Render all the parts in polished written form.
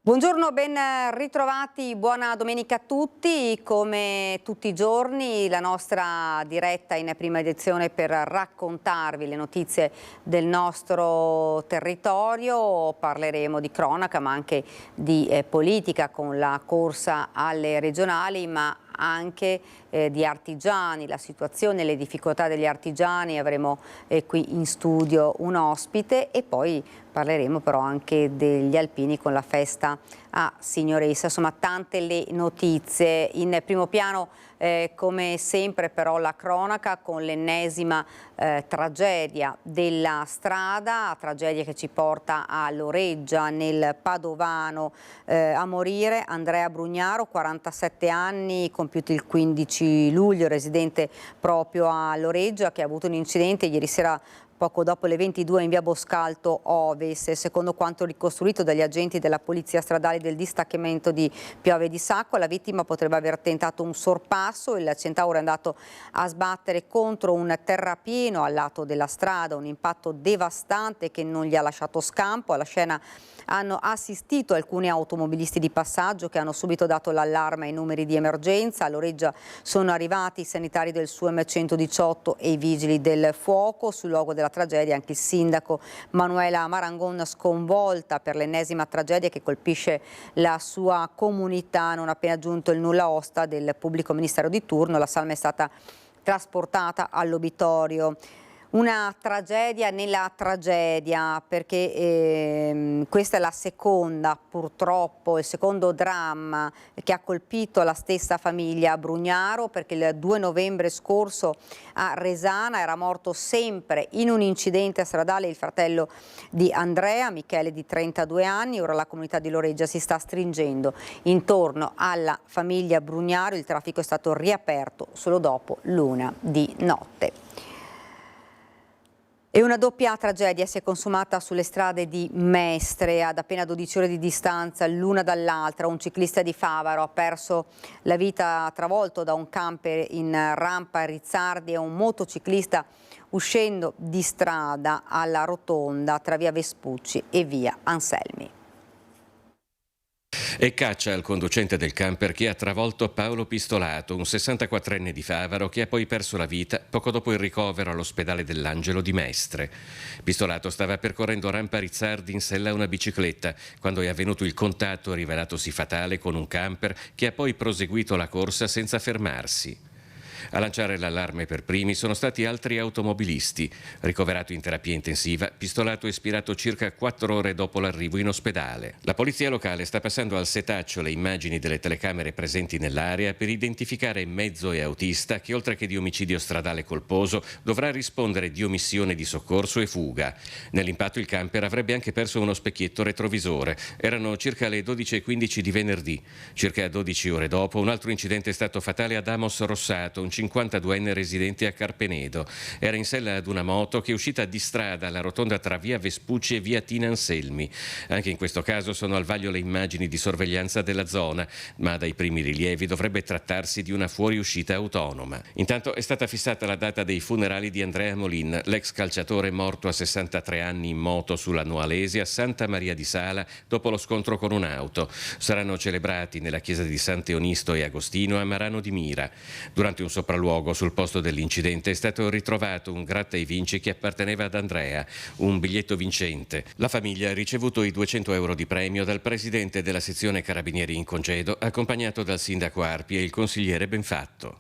Buongiorno, ben ritrovati, buona domenica a tutti. Come tutti i giorni la nostra diretta in prima edizione per raccontarvi le notizie del nostro territorio. Parleremo di cronaca ma anche di politica con la corsa alle regionali, ma anche di artigiani, la situazione e le difficoltà degli artigiani. Avremo qui in studio un ospite e poi parleremo però anche degli alpini con la festa a Signoressa. Insomma, tante le notizie. In primo piano come sempre però la cronaca con l'ennesima tragedia della strada, tragedia che ci porta a Loreggia nel Padovano. A morire Andrea Brugnaro, 47 anni, compiuti il 15 luglio, residente proprio a Loreggia, che ha avuto un incidente ieri sera poco dopo le 22 in via Boscalto Oves. Secondo quanto ricostruito dagli agenti della polizia stradale del distaccamento di Piove di Sacco, la vittima potrebbe aver tentato un sorpasso. Il Centauro è andato a sbattere contro un terrapieno al lato della strada, un impatto devastante che non gli ha lasciato scampo. Alla scena hanno assistito alcuni automobilisti di passaggio che hanno subito dato l'allarme ai numeri di emergenza. A Loreggia sono arrivati i sanitari del SUEM 118 e i vigili del fuoco. Sul luogo della tragedia anche il sindaco Manuela Marangon, sconvolta per l'ennesima tragedia che colpisce la sua comunità. Non appena giunto il nulla osta del pubblico ministero di turno, la salma è stata trasportata all'obitorio. Una tragedia nella tragedia, perché questa è la seconda, purtroppo, il secondo dramma che ha colpito la stessa famiglia Brugnaro, perché il 2 novembre scorso a Resana era morto sempre in un incidente stradale il fratello di Andrea, Michele, di 32 anni. Ora la comunità di Loreggia si sta stringendo intorno alla famiglia Brugnaro. Il traffico è stato riaperto solo dopo l'1 di notte. E una doppia tragedia si è consumata sulle strade di Mestre, ad appena 12 ore di distanza l'una dall'altra. Un ciclista di Favaro ha perso la vita travolto da un camper in rampa Rizzardi e un motociclista uscendo di strada alla rotonda tra via Vespucci e via Anselmi. E caccia al conducente del camper che ha travolto Paolo Pistolato, un 64enne di Favaro che ha poi perso la vita poco dopo il ricovero all'ospedale dell'Angelo di Mestre. Pistolato stava percorrendo rampa Rizzardi in sella a una bicicletta quando è avvenuto il contatto rivelatosi fatale con un camper che ha poi proseguito la corsa senza fermarsi. A lanciare l'allarme per primi sono stati altri automobilisti. Ricoverato in terapia intensiva, Pistolato è espirato circa 4 ore dopo l'arrivo in ospedale. La polizia locale sta passando al setaccio le immagini delle telecamere presenti nell'area per identificare mezzo e autista che, oltre che di omicidio stradale colposo, dovrà rispondere di omissione di soccorso e fuga. Nell'impatto il camper avrebbe anche perso uno specchietto retrovisore. Erano circa le 12:15 di venerdì. Circa 12 ore dopo un altro incidente è stato fatale ad Amos Rossato, un 52enne residente a Carpenedo. Era in sella ad una moto che è uscita di strada alla rotonda tra via Vespucci e via Tina Anselmi. Anche in questo caso sono al vaglio le immagini di sorveglianza della zona, ma dai primi rilievi dovrebbe trattarsi di una fuoriuscita autonoma. Intanto è stata fissata la data dei funerali di Andrea Molin, l'ex calciatore morto a 63 anni in moto sulla Noalesi a Santa Maria di Sala dopo lo scontro con un'auto. Saranno celebrati nella chiesa di Sant'Eonisto e Agostino a Marano di Mira. Durante un sopralluogo sul posto dell'incidente è stato ritrovato un gratta e vinci che apparteneva ad Andrea, un biglietto vincente. La famiglia ha ricevuto i 200 euro di premio dal presidente della sezione Carabinieri in congedo, accompagnato dal sindaco Arpi e il consigliere Benfatto.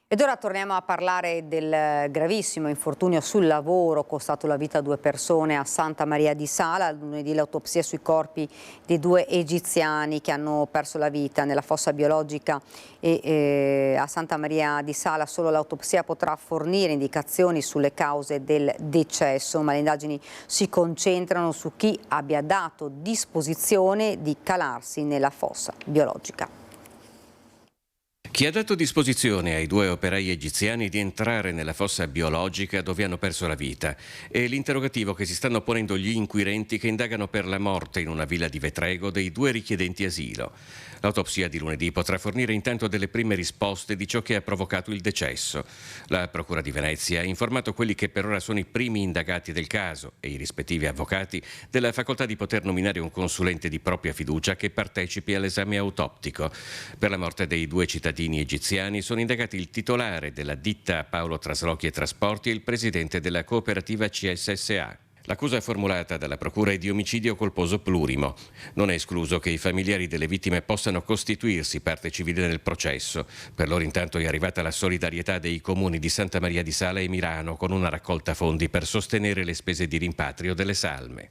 Ed ora torniamo a parlare del gravissimo infortunio sul lavoro costato la vita a 2 persone a Santa Maria di Sala. Lunedì l'autopsia sui corpi dei 2 egiziani che hanno perso la vita nella fossa biologica e a Santa Maria di Sala solo l'autopsia potrà fornire indicazioni sulle cause del decesso, ma le indagini si concentrano su chi abbia dato disposizione di calarsi nella fossa biologica. Chi ha dato disposizione ai 2 operai egiziani di entrare nella fossa biologica dove hanno perso la vita? È l'interrogativo che si stanno ponendo gli inquirenti che indagano per la morte in una villa di Vetrego dei 2 richiedenti asilo. L'autopsia di lunedì potrà fornire intanto delle prime risposte di ciò che ha provocato il decesso. La Procura di Venezia ha informato quelli che per ora sono i primi indagati del caso e i rispettivi avvocati della facoltà di poter nominare un consulente di propria fiducia che partecipi all'esame autoptico. Per la morte dei 2 cittadini egiziani sono indagati il titolare della ditta Paolo Traslochi e Trasporti e il presidente della cooperativa CSSA. L'accusa formulata dalla Procura è di omicidio colposo plurimo. Non è escluso che i familiari delle vittime possano costituirsi parte civile nel processo. Per loro intanto è arrivata la solidarietà dei comuni di Santa Maria di Sala e Mirano con una raccolta fondi per sostenere le spese di rimpatrio delle salme.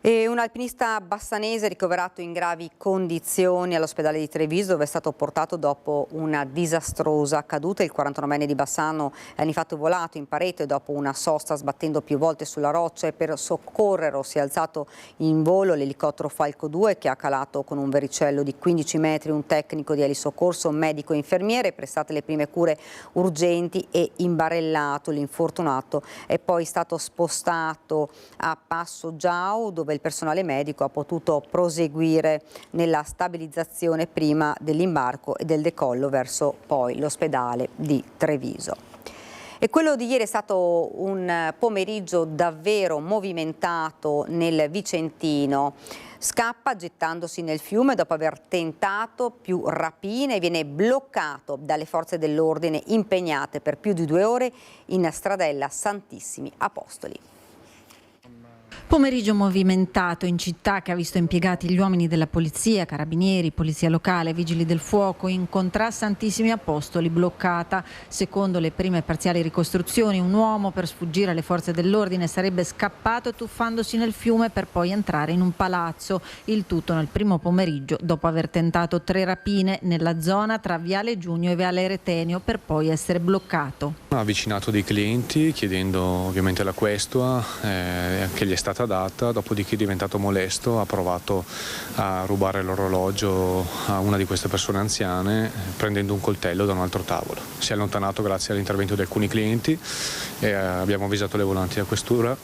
E un alpinista bassanese ricoverato in gravi condizioni all'ospedale di Treviso, dove è stato portato dopo una disastrosa caduta. Il 49enne di Bassano è infatti volato in parete dopo una sosta sbattendo più volte sulla roccia e per soccorrerlo si è alzato in volo l'elicottero Falco 2 che ha calato con un vericello di 15 metri un tecnico di elisoccorso, un medico e infermiere, prestate le prime cure urgenti e imbarellato. L'infortunato è poi stato spostato a Passo Giau, dove il personale medico ha potuto proseguire nella stabilizzazione prima dell'imbarco e del decollo verso poi l'ospedale di Treviso. E quello di ieri è stato un pomeriggio davvero movimentato nel Vicentino. Scappa gettandosi nel fiume dopo aver tentato più rapine e viene bloccato dalle forze dell'ordine impegnate per più di 2 ore in stradella Santissimi Apostoli. Pomeriggio movimentato in città che ha visto impiegati gli uomini della polizia, carabinieri, polizia locale, vigili del fuoco, in contrasta Santissimi Apostoli bloccata. Secondo le prime parziali ricostruzioni, un uomo per sfuggire alle forze dell'ordine sarebbe scappato tuffandosi nel fiume per poi entrare in un palazzo. Il tutto nel primo pomeriggio dopo aver tentato 3 rapine nella zona tra Viale Giugno e Viale Retenio per poi essere bloccato. Ha avvicinato dei clienti chiedendo ovviamente la questua che gli è stata data, dopodiché è diventato molesto, ha provato a rubare l'orologio a una di queste persone anziane prendendo un coltello da un altro tavolo. Si è allontanato grazie all'intervento di alcuni clienti e abbiamo avvisato le volanti da questura.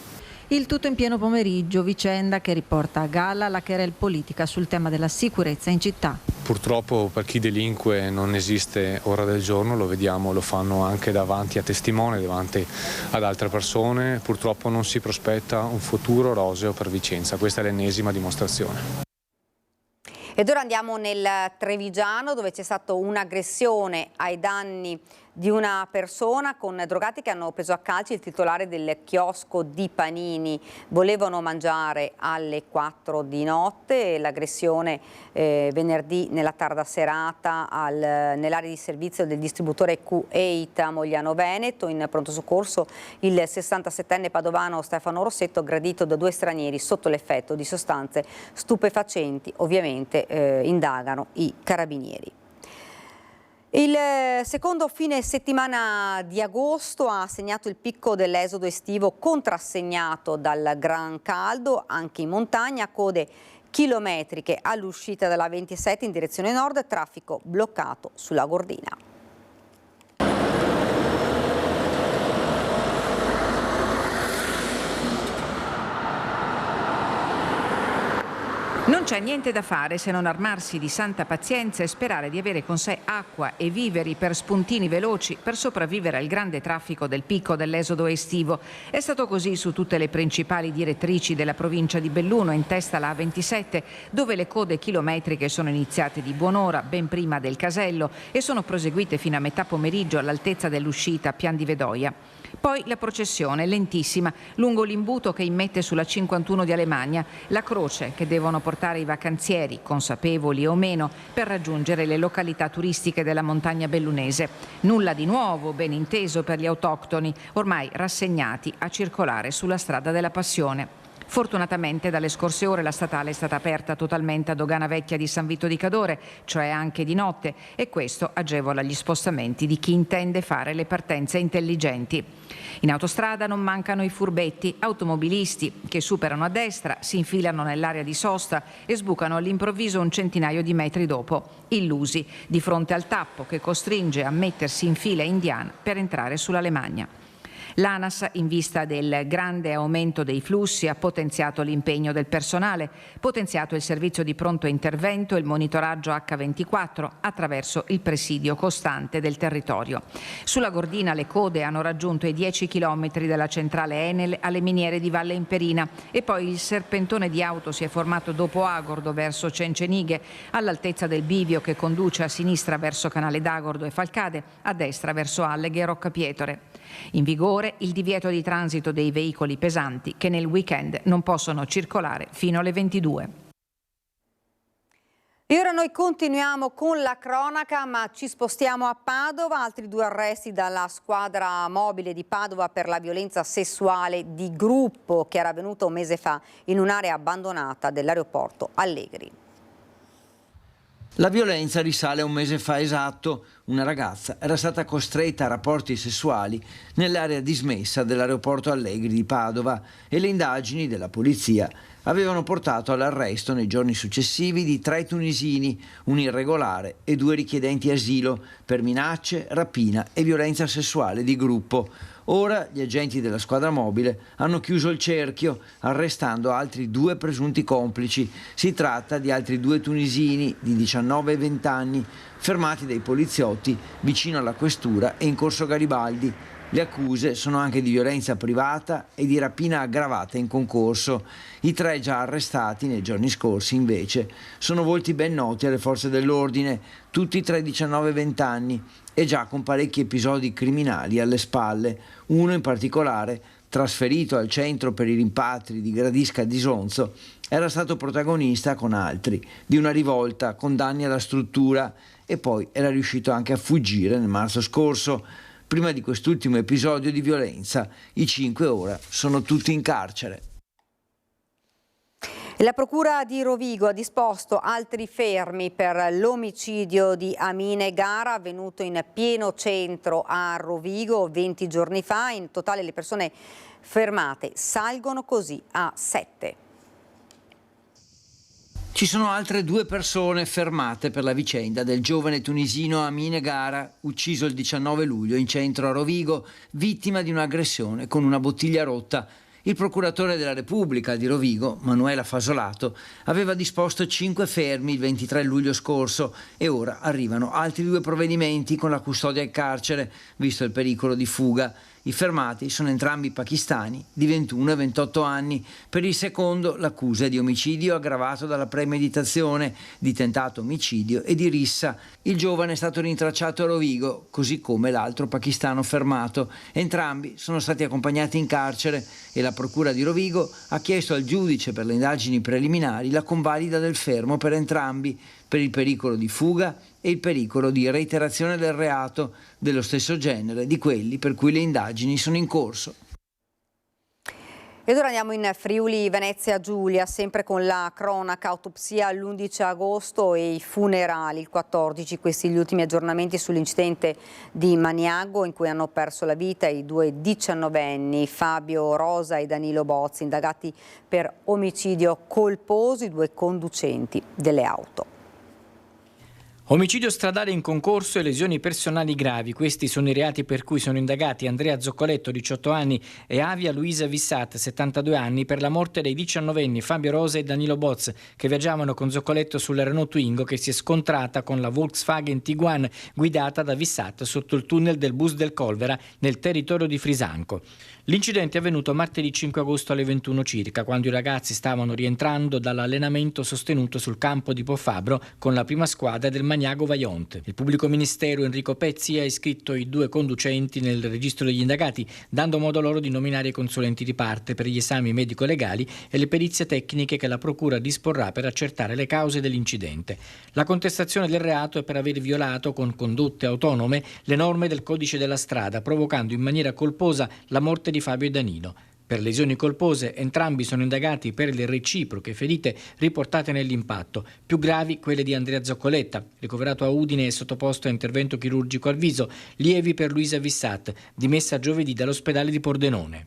Il tutto in pieno pomeriggio, vicenda che riporta a galla la querel politica sul tema della sicurezza in città. Purtroppo per chi delinque non esiste ora del giorno, lo vediamo, lo fanno anche davanti a testimoni, davanti ad altre persone. Purtroppo non si prospetta un futuro roseo per Vicenza, questa è l'ennesima dimostrazione. Ed ora andiamo nel Trevigiano, dove c'è stata un'aggressione ai danni di una persona con drogati che hanno preso a calci il titolare del chiosco di panini. Volevano mangiare alle 4 di notte. L'aggressione venerdì nella tarda serata nell'area di servizio del distributore Q8 a Mogliano Veneto. In pronto soccorso il 67enne padovano Stefano Rossetto, aggredito da 2 stranieri sotto l'effetto di sostanze stupefacenti. Ovviamente indagano i carabinieri. Il secondo fine settimana di agosto ha segnato il picco dell'esodo estivo contrassegnato dal gran caldo, anche in montagna, code chilometriche all'uscita dalla 27 in direzione nord, traffico bloccato sulla Gordina. Non c'è niente da fare se non armarsi di santa pazienza e sperare di avere con sé acqua e viveri per spuntini veloci per sopravvivere al grande traffico del picco dell'esodo estivo. È stato così su tutte le principali direttrici della provincia di Belluno, in testa alla A27, dove le code chilometriche sono iniziate di buon'ora, ben prima del casello, e sono proseguite fino a metà pomeriggio all'altezza dell'uscita a Pian di Vedoia. Poi la processione lentissima lungo l'imbuto che immette sulla 51 di Alemagna, la croce che devono portare i vacanzieri, consapevoli o meno, per raggiungere le località turistiche della montagna bellunese. Nulla di nuovo, ben inteso per gli autoctoni, ormai rassegnati a circolare sulla strada della Passione. Fortunatamente dalle scorse ore la statale è stata aperta totalmente a Dogana Vecchia di San Vito di Cadore, cioè anche di notte, e questo agevola gli spostamenti di chi intende fare le partenze intelligenti. In autostrada non mancano i furbetti, automobilisti che superano a destra, si infilano nell'area di sosta e sbucano all'improvviso un centinaio di metri dopo, illusi di fronte al tappo che costringe a mettersi in fila indiana per entrare sulla Lemagna. L'ANAS, in vista del grande aumento dei flussi, ha potenziato l'impegno del personale, potenziato il servizio di pronto intervento e il monitoraggio H24 attraverso il presidio costante del territorio. Sulla Gordina le code hanno raggiunto i 10 chilometri dalla centrale Enel alle miniere di Valle Imperina e poi il serpentone di auto si è formato dopo Agordo verso Cencenighe, all'altezza del bivio che conduce a sinistra verso Canale d'Agordo e Falcade, a destra verso Alleghe e Roccapietore. In vigore il divieto di transito dei veicoli pesanti che nel weekend non possono circolare fino alle 22. E ora noi continuiamo con la cronaca, ma ci spostiamo a Padova. Altri 2 arresti dalla squadra mobile di Padova per la violenza sessuale di gruppo che era avvenuta un mese fa in un'area abbandonata dell'aeroporto Allegri. La violenza risale a un mese fa esatto. Una ragazza era stata costretta a rapporti sessuali nell'area dismessa dell'aeroporto Allegri di Padova e le indagini della polizia avevano portato all'arresto nei giorni successivi di 3 tunisini, un irregolare e 2 richiedenti asilo per minacce, rapina e violenza sessuale di gruppo. Ora gli agenti della squadra mobile hanno chiuso il cerchio arrestando altri 2 presunti complici. Si tratta di altri 2 tunisini di 19 e 20 anni fermati dai poliziotti vicino alla questura e in corso Garibaldi. Le accuse sono anche di violenza privata e di rapina aggravata in concorso. I 3 già arrestati nei giorni scorsi, invece, sono volti ben noti alle forze dell'ordine, tutti tra i 19 e 20 anni e già con parecchi episodi criminali alle spalle. Uno in particolare, trasferito al centro per i rimpatri di Gradisca d'Isonzo, era stato protagonista con altri di una rivolta con danni alla struttura e poi era riuscito anche a fuggire nel marzo scorso. Prima di quest'ultimo episodio di violenza, i 5 ora sono tutti in carcere. La Procura di Rovigo ha disposto altri fermi per l'omicidio di Amine Gara avvenuto in pieno centro a Rovigo 20 giorni fa. In totale le persone fermate salgono così a 7. Ci sono altre 2 persone fermate per la vicenda del giovane tunisino Amine Gara, ucciso il 19 luglio in centro a Rovigo, vittima di un'aggressione con una bottiglia rotta. Il procuratore della Repubblica di Rovigo, Manuela Fasolato, aveva disposto 5 fermi il 23 luglio scorso e ora arrivano altri 2 provvedimenti con la custodia in carcere, visto il pericolo di fuga. I fermati sono entrambi pakistani di 21 e 28 anni. Per il secondo l'accusa è di omicidio aggravato dalla premeditazione, di tentato omicidio e di rissa. Il giovane è stato rintracciato a Rovigo, così come l'altro pakistano fermato. Entrambi sono stati accompagnati in carcere e la Procura di Rovigo ha chiesto al giudice per le indagini preliminari la convalida del fermo per entrambi, per il pericolo di fuga e il pericolo di reiterazione del reato dello stesso genere di quelli per cui le indagini sono in corso. Ed ora andiamo in Friuli Venezia Giulia, sempre con la cronaca, autopsia l'11 agosto e i funerali il 14, questi gli ultimi aggiornamenti sull'incidente di Maniago in cui hanno perso la vita i 2 diciannovenni, Fabio Rosa e Danilo Bozzi, indagati per omicidio colposo, i 2 conducenti delle auto. Omicidio stradale in concorso e lesioni personali gravi. Questi sono i reati per cui sono indagati Andrea Zoccoletto, 18 anni, e Avia Luisa Vissat, 72 anni, per la morte dei diciannovenni Fabio Rosa e Danilo Boz, che viaggiavano con Zoccoletto sulla Renault Twingo che si è scontrata con la Volkswagen Tiguan guidata da Vissat sotto il tunnel del bus del Colvera nel territorio di Frisanco. L'incidente è avvenuto martedì 5 agosto alle 21 circa, quando i ragazzi stavano rientrando dall'allenamento sostenuto sul campo di Poffabro con la prima squadra del Maniago Vaionte. Il pubblico ministero Enrico Pezzi ha iscritto i 2 conducenti nel registro degli indagati, dando modo loro di nominare i consulenti di parte per gli esami medico-legali e le perizie tecniche che la procura disporrà per accertare le cause dell'incidente. La contestazione del reato è per aver violato con condotte autonome le norme del codice della strada, provocando in maniera colposa la morte di Fabio e Danilo. Per lesioni colpose entrambi sono indagati per le reciproche ferite riportate nell'impatto, più gravi quelle di Andrea Zoccoletta, ricoverato a Udine e sottoposto a intervento chirurgico al viso, lievi per Luisa Vissat, dimessa giovedì dall'ospedale di Pordenone.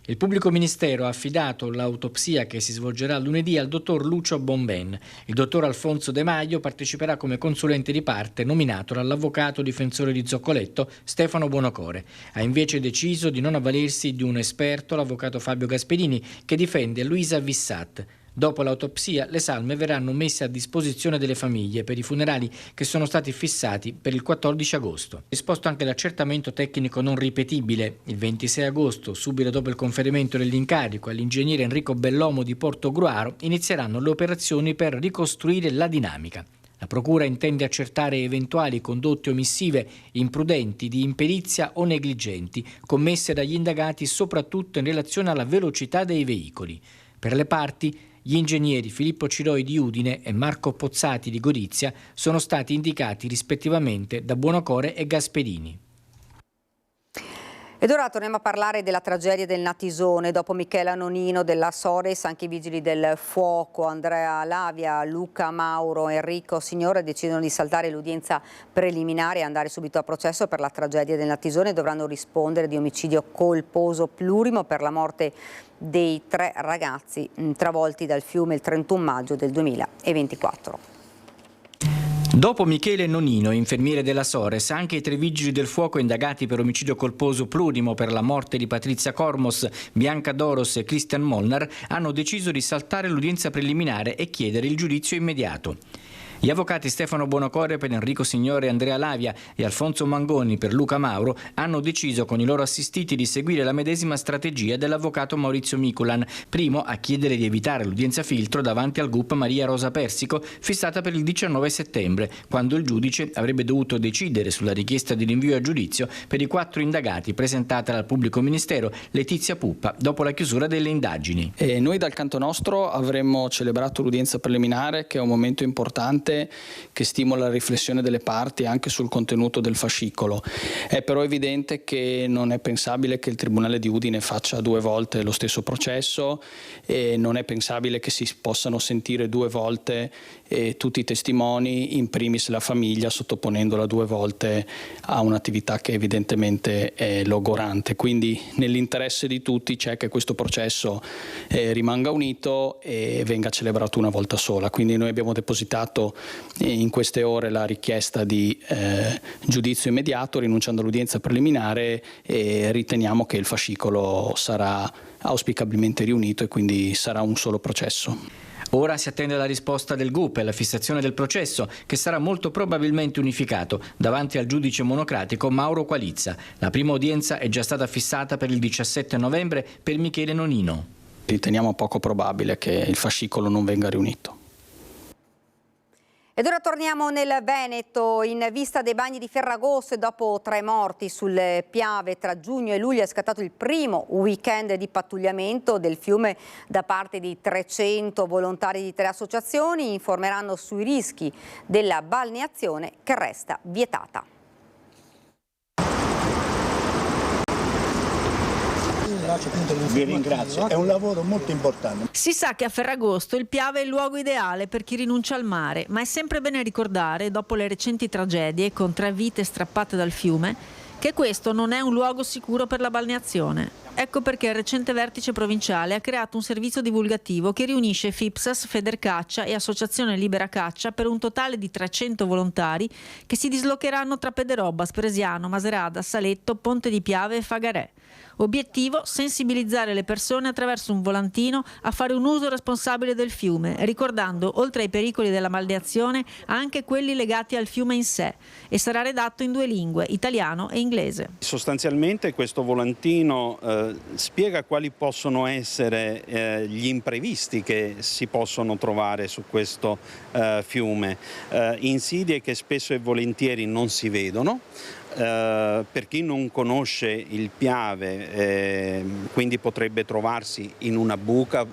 Il pubblico ministero ha affidato l'autopsia che si svolgerà lunedì al dottor Lucio Bonben. Il dottor Alfonso De Maio parteciperà come consulente di parte nominato dall'avvocato difensore di Zoccoletto Stefano Buonocore. Ha invece deciso di non avvalersi di un esperto, l'avvocato Fabio Gasperini, che difende Luisa Vissat. Dopo l'autopsia, le salme verranno messe a disposizione delle famiglie per i funerali che sono stati fissati per il 14 agosto. Disposto anche l'accertamento tecnico non ripetibile. Il 26 agosto, subito dopo il conferimento dell'incarico all'ingegnere Enrico Bellomo di Portogruaro, inizieranno le operazioni per ricostruire la dinamica. La Procura intende accertare eventuali condotte omissive, imprudenti, di imperizia o negligenti, commesse dagli indagati soprattutto in relazione alla velocità dei veicoli. Per le parti, gli ingegneri Filippo Ciroi di Udine e Marco Pozzati di Gorizia sono stati indicati rispettivamente da Buonocore e Gasperini. Ed ora torniamo a parlare della tragedia del Natisone. Dopo Michela Nonino della Sores, anche i vigili del fuoco, Andrea Lavia, Luca Mauro, Enrico Signore decidono di saltare l'udienza preliminare e andare subito a processo per la tragedia del Natisone. Dovranno rispondere di omicidio colposo plurimo per la morte dei 3 ragazzi travolti dal fiume il 31 maggio del 2024. Dopo Michele Nonino, infermiere della Sores, anche i 3 vigili del fuoco indagati per omicidio colposo plurimo per la morte di Patrizia Cormos, Bianca Doros e Christian Molnar hanno deciso di saltare l'udienza preliminare e chiedere il giudizio immediato. Gli avvocati Stefano Buonocore per Enrico Signore e Andrea Lavia e Alfonso Mangoni per Luca Mauro hanno deciso con i loro assistiti di seguire la medesima strategia dell'avvocato Maurizio Miculan, primo a chiedere di evitare l'udienza filtro davanti al GUP Maria Rosa Persico, fissata per il 19 settembre, quando il giudice avrebbe dovuto decidere sulla richiesta di rinvio a giudizio per i 4 indagati presentata dal pubblico ministero Letizia Puppa dopo la chiusura delle indagini. E noi dal canto nostro avremmo celebrato l'udienza preliminare, che è un momento importante che stimola la riflessione delle parti anche sul contenuto del fascicolo. È però evidente che non è pensabile che il Tribunale di Udine faccia 2 volte lo stesso processo e non è pensabile che si possano sentire 2 volte tutti i testimoni, in primis la famiglia, sottoponendola 2 volte a un'attività che evidentemente è logorante. Quindi nell'interesse di tutti c'è che questo processo rimanga unito e venga celebrato una volta sola. Quindi noi abbiamo depositato in queste ore la richiesta di giudizio immediato, rinunciando all'udienza preliminare, e riteniamo che il fascicolo sarà auspicabilmente riunito e quindi sarà un solo processo. Ora si attende la risposta del GUP e la fissazione del processo, che sarà molto probabilmente unificato davanti al giudice monocratico Mauro Qualizza. La prima udienza è già stata fissata per il 17 novembre per Michele Nonino. Riteniamo poco probabile che il fascicolo non venga riunito. Ed ora torniamo nel Veneto, in vista dei bagni di Ferragosto e dopo 3 morti sulle Piave tra giugno e luglio è scattato il primo weekend di pattugliamento del fiume da parte di 300 volontari di 3 associazioni. Informeranno sui rischi della balneazione che resta vietata. Vi ringrazio, è un lavoro molto importante. Si sa che a Ferragosto il Piave è il luogo ideale per chi rinuncia al mare, ma è sempre bene ricordare, dopo le recenti tragedie con 3 vite strappate dal fiume, che questo non è un luogo sicuro per la balneazione. Ecco perché il recente vertice provinciale ha creato un servizio divulgativo che riunisce FIPSAS, Federcaccia e Associazione Libera Caccia per un totale di 300 volontari che si dislocheranno tra Pederobba, Spresiano, Maserata, Saletto, Ponte di Piave e Fagarè. Obiettivo: sensibilizzare le persone attraverso un volantino a fare un uso responsabile del fiume, ricordando oltre ai pericoli della balneazione anche quelli legati al fiume in sé, e sarà redatto in 2 lingue, italiano e inglese. Sostanzialmente questo volantino spiega quali possono essere gli imprevisti che si possono trovare su questo fiume, insidie che spesso e volentieri non si vedono. Per chi non conosce il Piave, quindi potrebbe trovarsi in una buca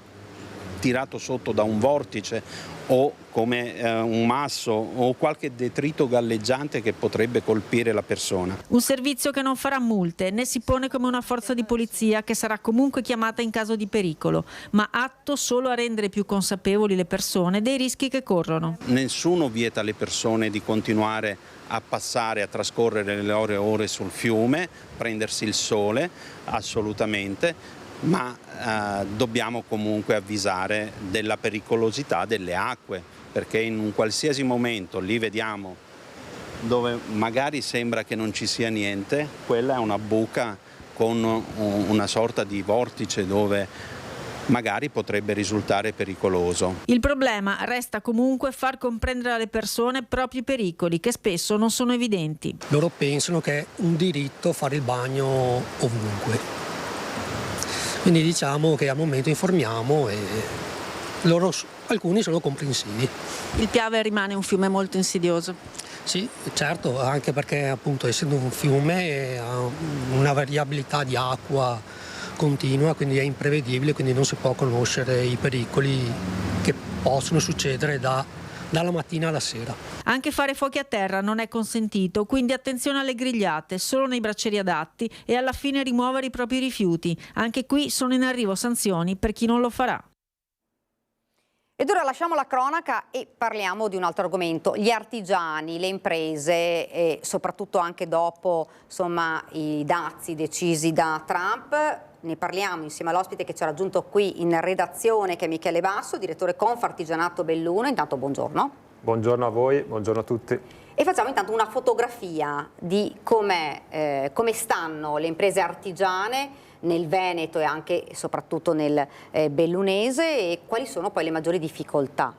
tirato sotto da un vortice o come un masso o qualche detrito galleggiante che potrebbe colpire la persona. Un servizio che non farà multe né si pone come una forza di polizia che sarà comunque chiamata in caso di pericolo, ma atto solo a rendere più consapevoli le persone dei rischi che corrono. Nessuno vieta alle persone di continuare a passare, a trascorrere le loro ore sul fiume, prendersi il sole, assolutamente, ma dobbiamo comunque avvisare della pericolosità delle acque, perché in un qualsiasi momento lì vediamo dove magari sembra che non ci sia niente, quella è una buca con una sorta di vortice dove magari potrebbe risultare pericoloso. Il problema resta comunque far comprendere alle persone propri pericoli che spesso non sono evidenti. Loro pensano che è un diritto fare il bagno ovunque. Quindi diciamo che al momento informiamo e alcuni sono comprensivi. Il Piave rimane un fiume molto insidioso. Sì, certo, anche perché appunto essendo un fiume ha una variabilità di acqua continua, quindi è imprevedibile, quindi non si può conoscere i pericoli che possono succedere dalla mattina alla sera. Anche fare fuochi a terra non è consentito, quindi attenzione alle grigliate, solo nei braccieri adatti e alla fine rimuovere i propri rifiuti. Anche qui sono in arrivo sanzioni per chi non lo farà. Ed ora lasciamo la cronaca e parliamo di un altro argomento, gli artigiani, le imprese e soprattutto anche dopo i dazi decisi da Trump. Ne parliamo insieme all'ospite che ci ha raggiunto qui in redazione, che è Michele Basso, direttore Confartigianato Belluno. Intanto buongiorno. Buongiorno a voi, buongiorno a tutti. E facciamo intanto una fotografia di come stanno le imprese artigiane nel Veneto e anche e soprattutto nel bellunese e quali sono poi le maggiori difficoltà.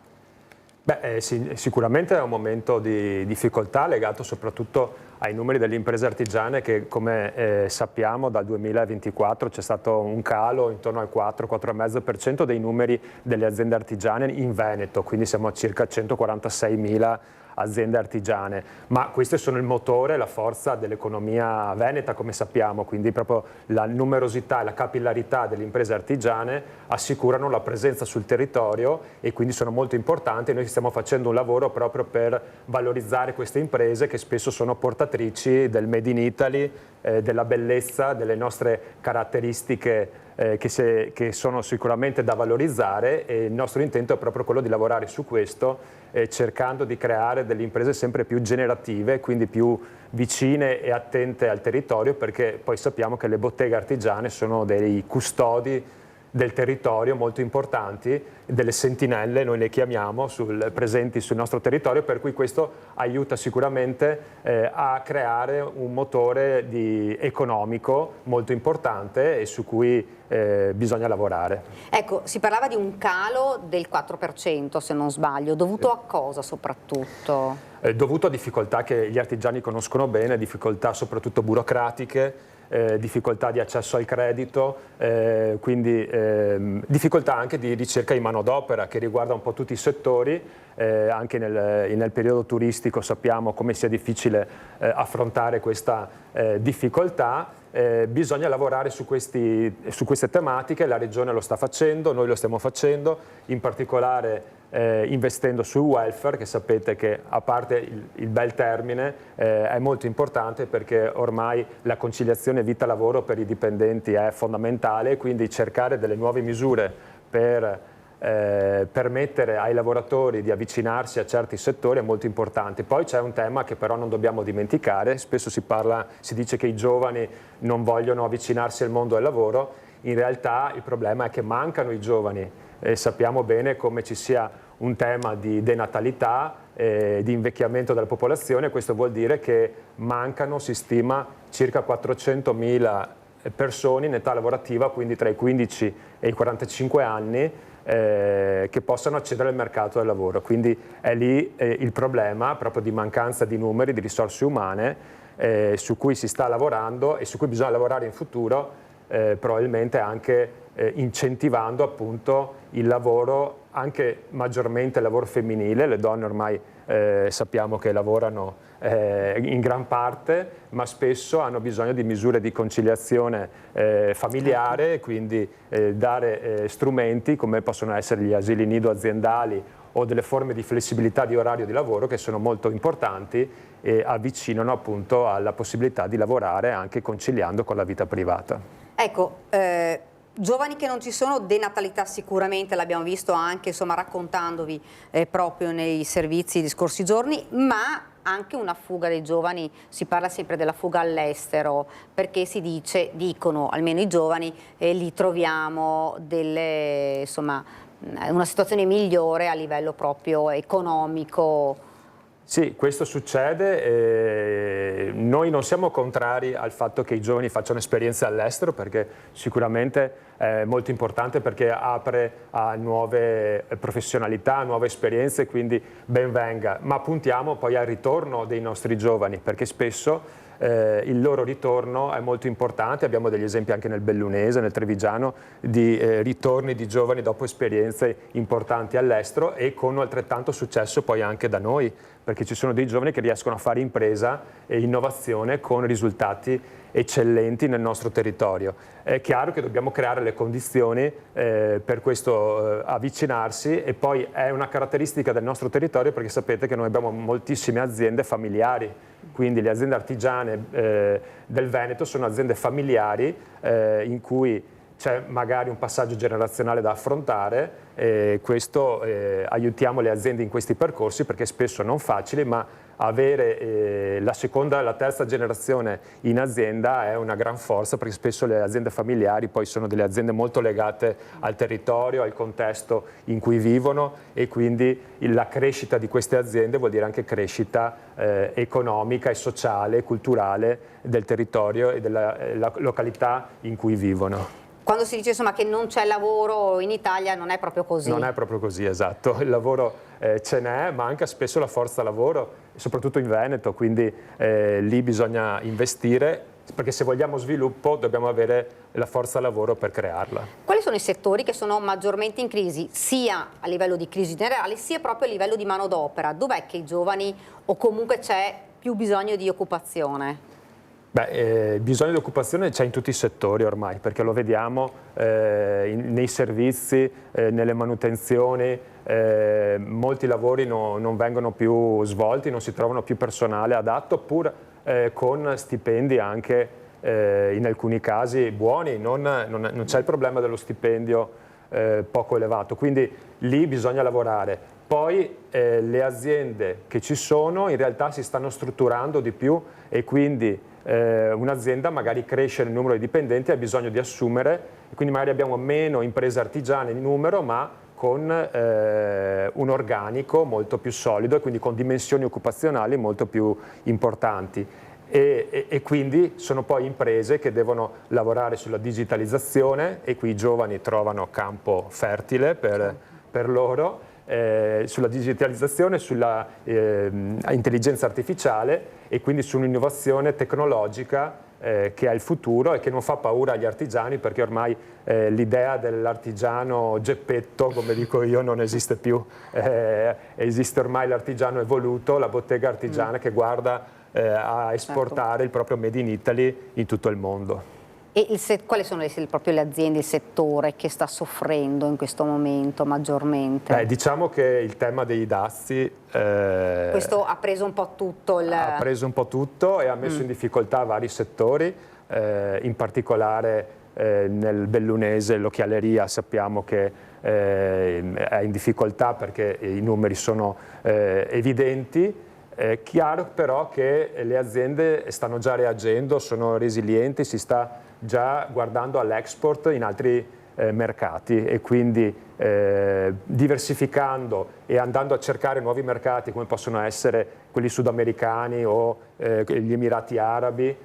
Beh, sicuramente è un momento di difficoltà legato soprattutto ai numeri delle imprese artigiane che, come sappiamo, dal 2024 c'è stato un calo intorno al 4-4,5% dei numeri delle aziende artigiane in Veneto, quindi siamo a circa 146.000 aziende artigiane, ma queste sono il motore, la forza dell'economia veneta, come sappiamo, quindi proprio la numerosità e la capillarità delle imprese artigiane assicurano la presenza sul territorio e quindi sono molto importanti. Noi stiamo facendo un lavoro proprio per valorizzare queste imprese che spesso sono portatrici del Made in Italy, della bellezza, delle nostre caratteristiche che sono sicuramente da valorizzare, e il nostro intento è proprio quello di lavorare su questo, cercando di creare delle imprese sempre più generative, quindi più vicine e attente al territorio, perché poi sappiamo che le botteghe artigiane sono dei custodi del territorio molto importanti, delle sentinelle noi le chiamiamo, presenti sul nostro territorio, per cui questo aiuta sicuramente a creare un motore economico molto importante e su cui bisogna lavorare. Ecco, si parlava di un calo del 4% se non sbaglio, dovuto a cosa soprattutto? Dovuto a difficoltà che gli artigiani conoscono bene, difficoltà soprattutto burocratiche, difficoltà di accesso al credito, quindi difficoltà anche di ricerca di manodopera che riguarda un po' tutti i settori, anche nel periodo turistico sappiamo come sia difficile affrontare questa difficoltà. Bisogna lavorare su queste tematiche, la Regione lo sta facendo, noi lo stiamo facendo, in particolare investendo sul welfare, che sapete che a parte il bel termine è molto importante, perché ormai la conciliazione vita-lavoro per i dipendenti è fondamentale, quindi cercare delle nuove misure per permettere ai lavoratori di avvicinarsi a certi settori è molto importante. Poi c'è un tema che però non dobbiamo dimenticare, spesso si dice che i giovani non vogliono avvicinarsi al mondo del lavoro, in realtà il problema è che mancano i giovani e sappiamo bene come ci sia un tema di denatalità, di invecchiamento della popolazione. Questo vuol dire che mancano, si stima, circa 400.000 persone in età lavorativa, quindi tra i 15 e i 45 anni, che possano accedere al mercato del lavoro. Quindi è lì il problema proprio di mancanza di numeri, di risorse umane, su cui si sta lavorando e su cui bisogna lavorare in futuro, probabilmente anche incentivando appunto il lavoro anche maggiormente il lavoro femminile, le donne ormai sappiamo che lavorano in gran parte, ma spesso hanno bisogno di misure di conciliazione familiare, quindi dare strumenti come possono essere gli asili nido aziendali o delle forme di flessibilità di orario di lavoro che sono molto importanti e avvicinano appunto alla possibilità di lavorare anche conciliando con la vita privata. Ecco, giovani che non ci sono, denatalità sicuramente, l'abbiamo visto anche insomma raccontandovi proprio nei servizi di scorsi giorni, ma anche una fuga dei giovani. Si parla sempre della fuga all'estero perché dicono almeno i giovani, lì troviamo una situazione migliore a livello proprio economico. Sì, questo succede. Noi non siamo contrari al fatto che i giovani facciano esperienze all'estero, perché sicuramente è molto importante, perché apre a nuove professionalità, nuove esperienze, quindi ben venga. Ma puntiamo poi al ritorno dei nostri giovani, perché spesso il loro ritorno è molto importante. Abbiamo degli esempi anche nel Bellunese, nel Trevigiano, di ritorni di giovani dopo esperienze importanti all'estero, e con altrettanto successo poi anche da noi, perché ci sono dei giovani che riescono a fare impresa e innovazione con risultati eccellenti nel nostro territorio. È chiaro che dobbiamo creare le condizioni per questo avvicinarsi, e poi è una caratteristica del nostro territorio, perché sapete che noi abbiamo moltissime aziende familiari, quindi le aziende artigiane del Veneto sono aziende familiari in cui c'è magari un passaggio generazionale da affrontare, e questo aiutiamo le aziende in questi percorsi, perché spesso non facili, ma avere la seconda e la terza generazione in azienda è una gran forza, perché spesso le aziende familiari poi sono delle aziende molto legate al territorio, al contesto in cui vivono, e quindi la crescita di queste aziende vuol dire anche crescita economica e sociale e culturale del territorio e della località in cui vivono. Quando si dice insomma che non c'è lavoro in Italia, non è proprio così. Non è proprio così, esatto. Il lavoro ce n'è, ma anche spesso la forza lavoro, soprattutto in Veneto, quindi lì bisogna investire, perché se vogliamo sviluppo dobbiamo avere la forza lavoro per crearla. Quali sono i settori che sono maggiormente in crisi, sia a livello di crisi generale, sia proprio a livello di manodopera? Dov'è che i giovani, o comunque c'è più bisogno di occupazione? Beh, bisogno di occupazione c'è in tutti i settori ormai, perché lo vediamo nei servizi, nelle manutenzioni, molti lavori non vengono più svolti, non si trovano più personale adatto, pur con stipendi anche in alcuni casi buoni, non c'è il problema dello stipendio poco elevato, quindi lì bisogna lavorare. Poi le aziende che ci sono in realtà si stanno strutturando di più, e quindi un'azienda magari cresce nel numero di dipendenti, ha bisogno di assumere, e quindi magari abbiamo meno imprese artigiane in numero, ma con un organico molto più solido, e quindi con dimensioni occupazionali molto più importanti. E quindi sono poi imprese che devono lavorare sulla digitalizzazione, e qui i giovani trovano campo fertile per loro, sulla digitalizzazione, sulla intelligenza artificiale, e quindi su un'innovazione tecnologica che è il futuro e che non fa paura agli artigiani, perché ormai l'idea dell'artigiano geppetto, come dico io, non esiste più. Esiste ormai l'artigiano evoluto, la bottega artigiana che guarda a esportare il proprio Made in Italy in tutto il mondo. E quali sono proprio le aziende, il settore che sta soffrendo in questo momento maggiormente? Diciamo che il tema dei dazi questo ha preso un po' tutto ha preso un po' tutto e ha messo in difficoltà vari settori, in particolare nel Bellunese l'occhialeria sappiamo che è in difficoltà perché i numeri sono evidenti. È chiaro però che le aziende stanno già reagendo, sono resilienti, si sta già guardando all'export in altri mercati, e quindi diversificando e andando a cercare nuovi mercati come possono essere quelli sudamericani o gli Emirati Arabi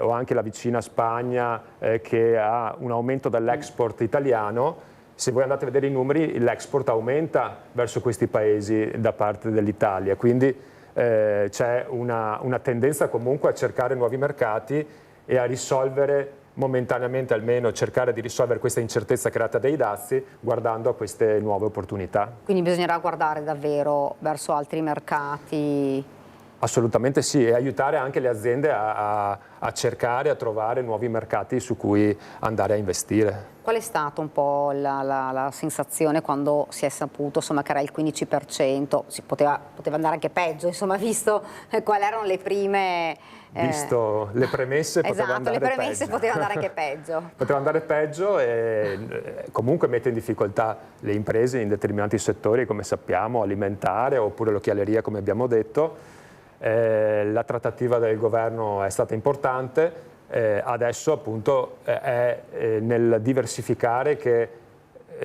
o anche la vicina Spagna che ha un aumento dell'export italiano. Se voi andate a vedere i numeri, l'export aumenta verso questi paesi da parte dell'Italia, quindi c'è una tendenza comunque a cercare nuovi mercati e a risolvere momentaneamente almeno cercare di risolvere questa incertezza creata dai dazi guardando a queste nuove opportunità. Quindi bisognerà guardare davvero verso altri mercati? Assolutamente sì, e aiutare anche le aziende a cercare, a trovare nuovi mercati su cui andare a investire. Qual è stata un po' la sensazione quando si è saputo, insomma, che era il 15%? Si poteva andare anche peggio, insomma, visto quali erano le prime... Visto le premesse, poteva andare peggio. Esatto, le premesse poteva andare anche peggio. Poteva andare peggio e comunque mette in difficoltà le imprese in determinati settori, come sappiamo, alimentare oppure l'occhialeria, come abbiamo detto. La trattativa del governo è stata importante, adesso appunto è nel diversificare che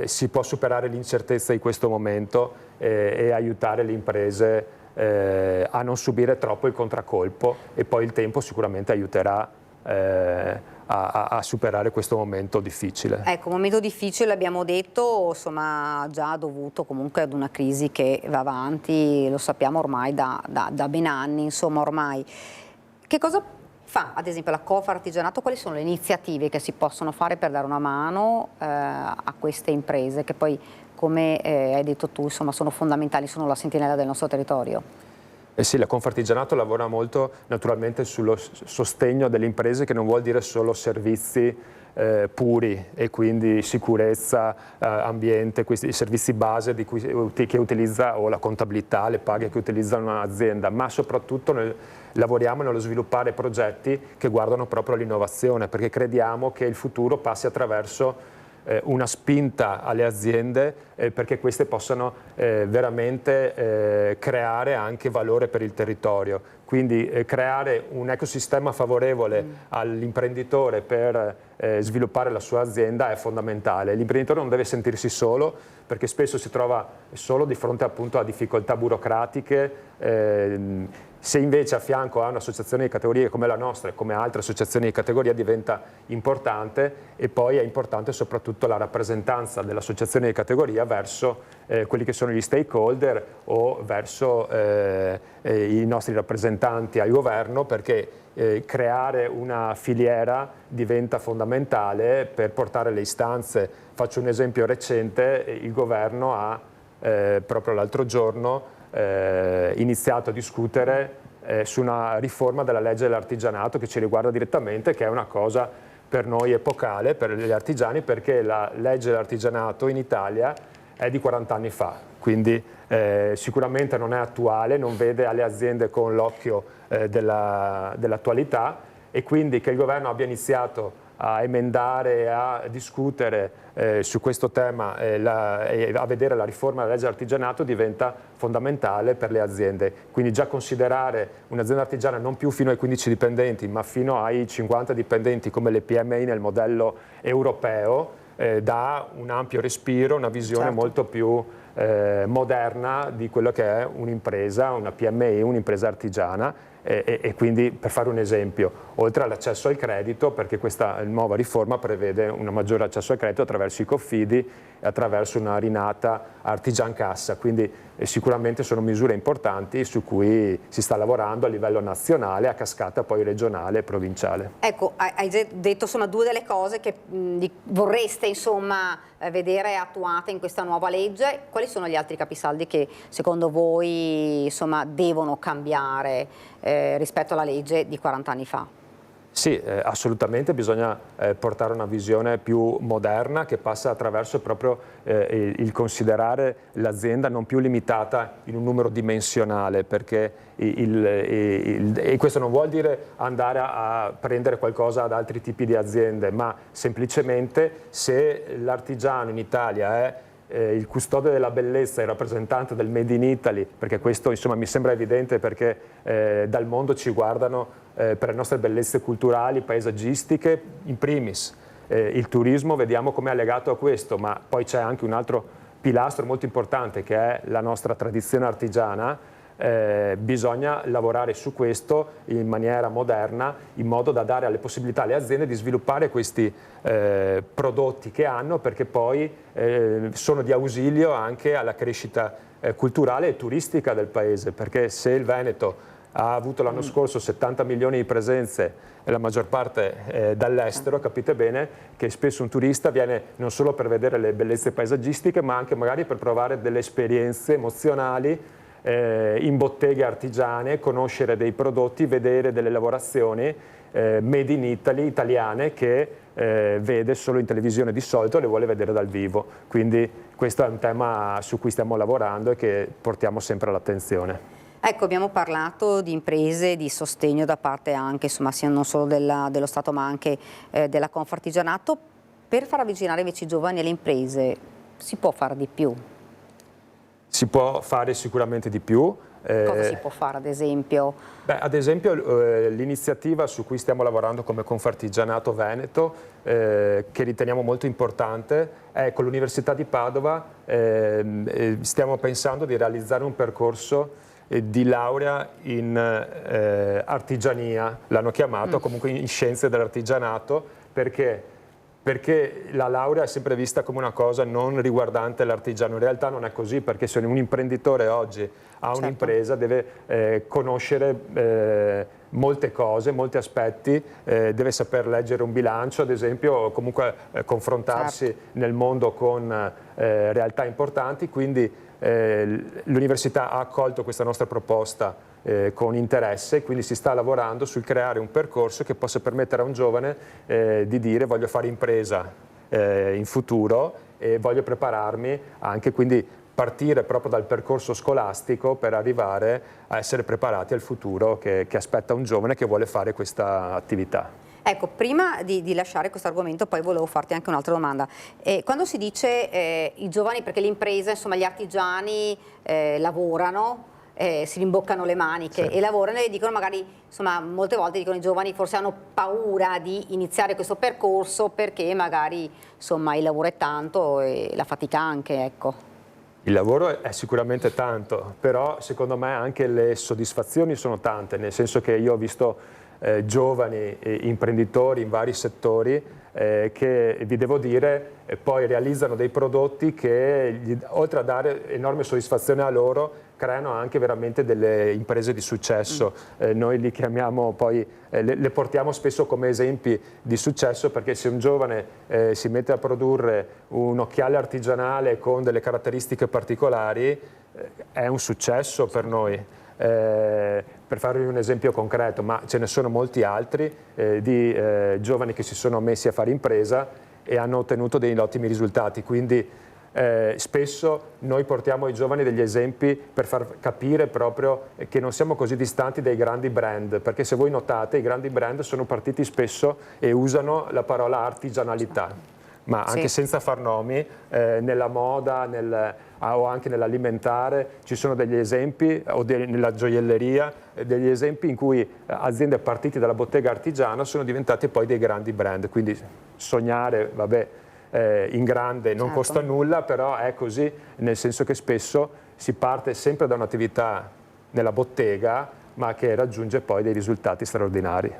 si può superare l'incertezza di questo momento e aiutare le imprese a non subire troppo il contraccolpo, e poi il tempo sicuramente aiuterà a superare questo momento difficile. Ecco, un momento difficile, abbiamo detto, insomma, già dovuto comunque ad una crisi che va avanti, lo sappiamo ormai da ben anni, insomma, ormai. Che cosa fa, ad esempio, la Confartigianato? Quali sono le iniziative che si possono fare per dare una mano a queste imprese che poi, come hai detto tu, insomma, sono fondamentali, sono la sentinella del nostro territorio? Sì, la Confartigianato lavora molto naturalmente sullo sostegno delle imprese, che non vuol dire solo servizi puri, e quindi sicurezza, ambiente, questi servizi base che utilizza, o la contabilità, le paghe che utilizza un'azienda, ma soprattutto lavoriamo nello sviluppare progetti che guardano proprio all'innovazione, perché crediamo che il futuro passi attraverso una spinta alle aziende perché queste possano veramente creare anche valore per il territorio. Quindi creare un ecosistema favorevole all'imprenditore per sviluppare la sua azienda è fondamentale. L'imprenditore non deve sentirsi solo, perché spesso si trova solo di fronte appunto a difficoltà burocratiche. Se invece a fianco ha un'associazione di categorie come la nostra e come altre associazioni di categoria, diventa importante, e poi è importante soprattutto la rappresentanza dell'associazione di categoria verso quelli che sono gli stakeholder o verso i nostri rappresentanti al governo, perché creare una filiera diventa fondamentale per portare le istanze. Faccio un esempio recente: il governo ha proprio l'altro giorno iniziato a discutere su una riforma della legge dell'artigianato che ci riguarda direttamente, che è una cosa per noi epocale, per gli artigiani, perché la legge dell'artigianato in Italia è di 40 anni fa, quindi sicuramente non è attuale, non vede alle aziende con l'occhio dell'attualità, e quindi che il governo abbia iniziato a emendare e a discutere su questo tema e a vedere la riforma della legge dell'artigianato diventa fondamentale per le aziende. Quindi già considerare un'azienda artigiana non più fino ai 15 dipendenti ma fino ai 50 dipendenti come le PMI nel modello europeo dà un ampio respiro, una visione molto più moderna di quello che è un'impresa, una PMI, un'impresa artigiana. E quindi, per fare un esempio, oltre all'accesso al credito, perché questa nuova riforma prevede un maggiore accesso al credito attraverso i Confidi e attraverso una rinata Artigian Cassa, quindi sicuramente sono misure importanti su cui si sta lavorando a livello nazionale, a cascata poi regionale e provinciale. Ecco, hai detto insomma due delle cose che vorreste insomma vedere attuate in questa nuova legge. Quali sono gli altri capisaldi che secondo voi insomma devono cambiare rispetto alla legge di 40 anni fa? Sì, assolutamente bisogna portare una visione più moderna che passa attraverso proprio il considerare l'azienda non più limitata in un numero dimensionale, perché e questo non vuol dire andare a prendere qualcosa ad altri tipi di aziende, ma semplicemente se l'artigiano in Italia è il custode della bellezza, il rappresentante del Made in Italy, perché questo insomma mi sembra evidente, perché dal mondo ci guardano per le nostre bellezze culturali, paesaggistiche in primis. Il turismo vediamo come è legato a questo, ma poi c'è anche un altro pilastro molto importante che è la nostra tradizione artigiana. Bisogna lavorare su questo in maniera moderna, in modo da dare le possibilità alle aziende di sviluppare questi prodotti che hanno, perché poi sono di ausilio anche alla crescita culturale e turistica del paese, perché se il Veneto ha avuto l'anno scorso 70 milioni di presenze e la maggior parte dall'estero, capite bene che spesso un turista viene non solo per vedere le bellezze paesaggistiche, ma anche magari per provare delle esperienze emozionali in botteghe artigiane, conoscere dei prodotti, vedere delle lavorazioni made in Italy, italiane, che vede solo in televisione di solito e le vuole vedere dal vivo. Quindi questo è un tema su cui stiamo lavorando e che portiamo sempre all'attenzione. Ecco, abbiamo parlato di imprese, di sostegno da parte anche, insomma, sia non solo dello Stato ma anche della Confartigianato. Per far avvicinare invece i giovani alle imprese si può fare di più? Si può fare sicuramente di più. Cosa si può fare ad esempio? Beh, ad esempio l'iniziativa su cui stiamo lavorando come Confartigianato Veneto, che riteniamo molto importante, è con l'Università di Padova. Stiamo pensando di realizzare un percorso di laurea in artigiania, l'hanno chiamato, comunque in scienze dell'artigianato, perché la laurea è sempre vista come una cosa non riguardante l'artigiano. In realtà non è così, perché se un imprenditore oggi ha un'impresa deve conoscere molte cose, molti aspetti, deve saper leggere un bilancio ad esempio, o comunque confrontarsi nel mondo con realtà importanti, quindi l'università ha accolto questa nostra proposta con interesse, quindi si sta lavorando sul creare un percorso che possa permettere a un giovane di dire voglio fare impresa in futuro e voglio prepararmi anche, quindi partire proprio dal percorso scolastico per arrivare a essere preparati al futuro che aspetta un giovane che vuole fare questa attività. Ecco, prima di lasciare questo argomento poi volevo farti anche un'altra domanda. Quando si dice i giovani, perché l'impresa, insomma gli artigiani lavorano, si rimboccano le maniche e lavorano e dicono magari, insomma molte volte dicono i giovani forse hanno paura di iniziare questo percorso perché magari insomma il lavoro è tanto e la fatica anche, ecco. Il lavoro è sicuramente tanto, però secondo me anche le soddisfazioni sono tante, nel senso che io ho visto giovani imprenditori in vari settori che, vi devo dire, poi realizzano dei prodotti che oltre a dare enorme soddisfazione a loro creano anche veramente delle imprese di successo. Noi li chiamiamo poi, le portiamo spesso come esempi di successo, perché se un giovane si mette a produrre un occhiale artigianale con delle caratteristiche particolari è un successo per noi. Per farvi un esempio concreto, ma ce ne sono molti altri di giovani che si sono messi a fare impresa e hanno ottenuto degli ottimi risultati, quindi spesso noi portiamo ai giovani degli esempi per far capire proprio che non siamo così distanti dai grandi brand, perché se voi notate i grandi brand sono partiti spesso e usano la parola artigianalità, ma anche senza far nomi, nella moda o anche nell'alimentare ci sono degli esempi, o nella gioielleria, degli esempi in cui aziende partite dalla bottega artigiana sono diventate poi dei grandi brand, quindi sognare, vabbè, in grande non costa nulla, però è così, nel senso che spesso si parte sempre da un'attività nella bottega, ma che raggiunge poi dei risultati straordinari.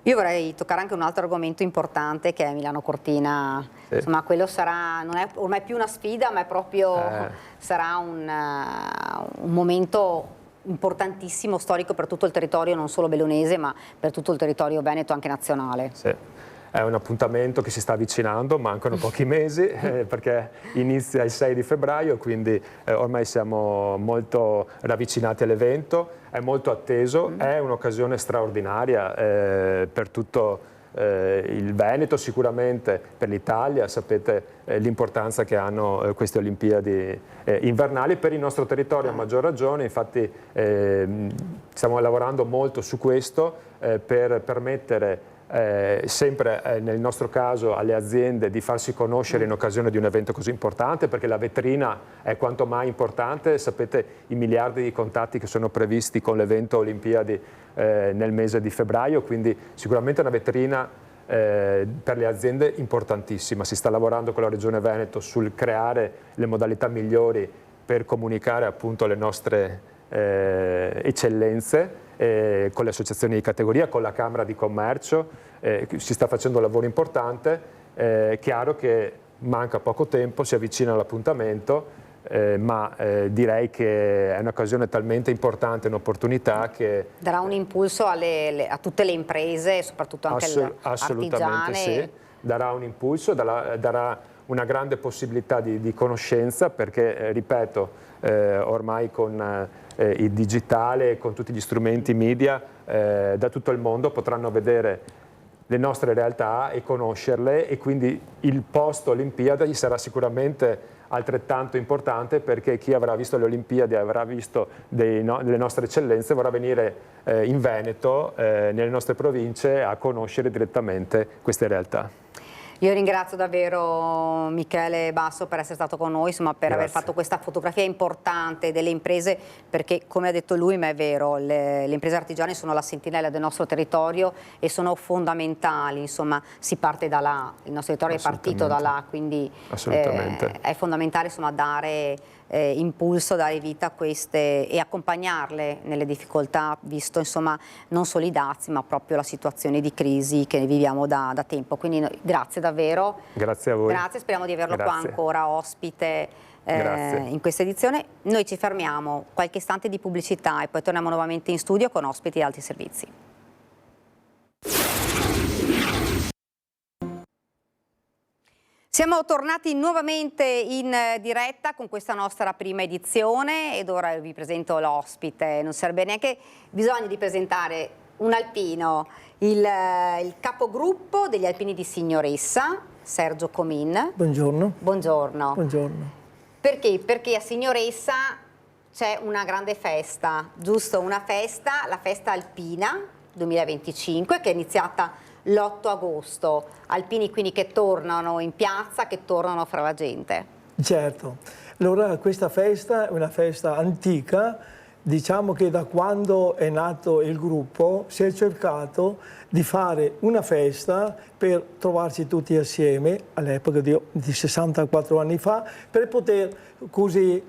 Io vorrei toccare anche un altro argomento importante che è Milano Cortina. Insomma, quello sarà, non è ormai più una sfida, ma è proprio sarà un momento importantissimo, storico per tutto il territorio, non solo bellunese, ma per tutto il territorio veneto, anche nazionale. Sì. È un appuntamento che si sta avvicinando, mancano pochi mesi perché inizia il 6 di febbraio, quindi ormai siamo molto ravvicinati all'evento, è molto atteso, è un'occasione straordinaria per tutto il Veneto, sicuramente per l'Italia, sapete l'importanza che hanno queste Olimpiadi invernali, per il nostro territorio a maggior ragione, infatti stiamo lavorando molto su questo per permettere sempre nel nostro caso alle aziende di farsi conoscere in occasione di un evento così importante, perché la vetrina è quanto mai importante, sapete i miliardi di contatti che sono previsti con l'evento Olimpiadi nel mese di febbraio, quindi sicuramente una vetrina per le aziende importantissima. Si sta lavorando con la Regione Veneto sul creare le modalità migliori per comunicare appunto le nostre eccellenze, con le associazioni di categoria, con la Camera di Commercio, si sta facendo un lavoro importante, chiaro che manca poco tempo, si avvicina l'appuntamento, ma direi che è un'occasione talmente importante, un'opportunità che darà un impulso a tutte le imprese, soprattutto anche alle assolutamente artigiane. Sì, darà un impulso, darà una grande possibilità di conoscenza, perché ripeto, ormai con il digitale e con tutti gli strumenti media da tutto il mondo potranno vedere le nostre realtà e conoscerle, e quindi il posto Olimpiadi sarà sicuramente altrettanto importante, perché chi avrà visto le Olimpiadi, avrà visto delle nostre eccellenze, vorrà venire in Veneto, nelle nostre province, a conoscere direttamente queste realtà. Io ringrazio davvero Michele Basso per essere stato con noi, insomma, per aver fatto questa fotografia importante delle imprese, perché come ha detto lui, ma è vero, le imprese artigiane sono la sentinella del nostro territorio e sono fondamentali, insomma, si parte da là, il nostro territorio è partito da là, quindi è fondamentale, insomma, dare impulso, dare vita a queste e accompagnarle nelle difficoltà, visto, insomma, non solo i dazi, ma proprio la situazione di crisi che viviamo da tempo. Quindi grazie davvero. Grazie a voi. Grazie, speriamo di averlo qua ancora ospite in questa edizione. Noi ci fermiamo, qualche istante di pubblicità e poi torniamo nuovamente in studio con ospiti e altri servizi. Siamo tornati nuovamente in diretta con questa nostra prima edizione ed ora vi presento l'ospite. Non sarebbe neanche bisogno di presentare un alpino, il capogruppo degli alpini di Signoressa, Sergio Comin. Buongiorno. Buongiorno. Buongiorno. Perché? Perché a Signoressa c'è una grande festa, giusto? Una festa, la festa alpina 2025, che è iniziata l'8 agosto, alpini quindi che tornano in piazza, che tornano fra la gente. Certo, allora questa festa è una festa antica, diciamo che da quando è nato il gruppo si è cercato di fare una festa per trovarci tutti assieme, all'epoca di 64 anni fa, per poter così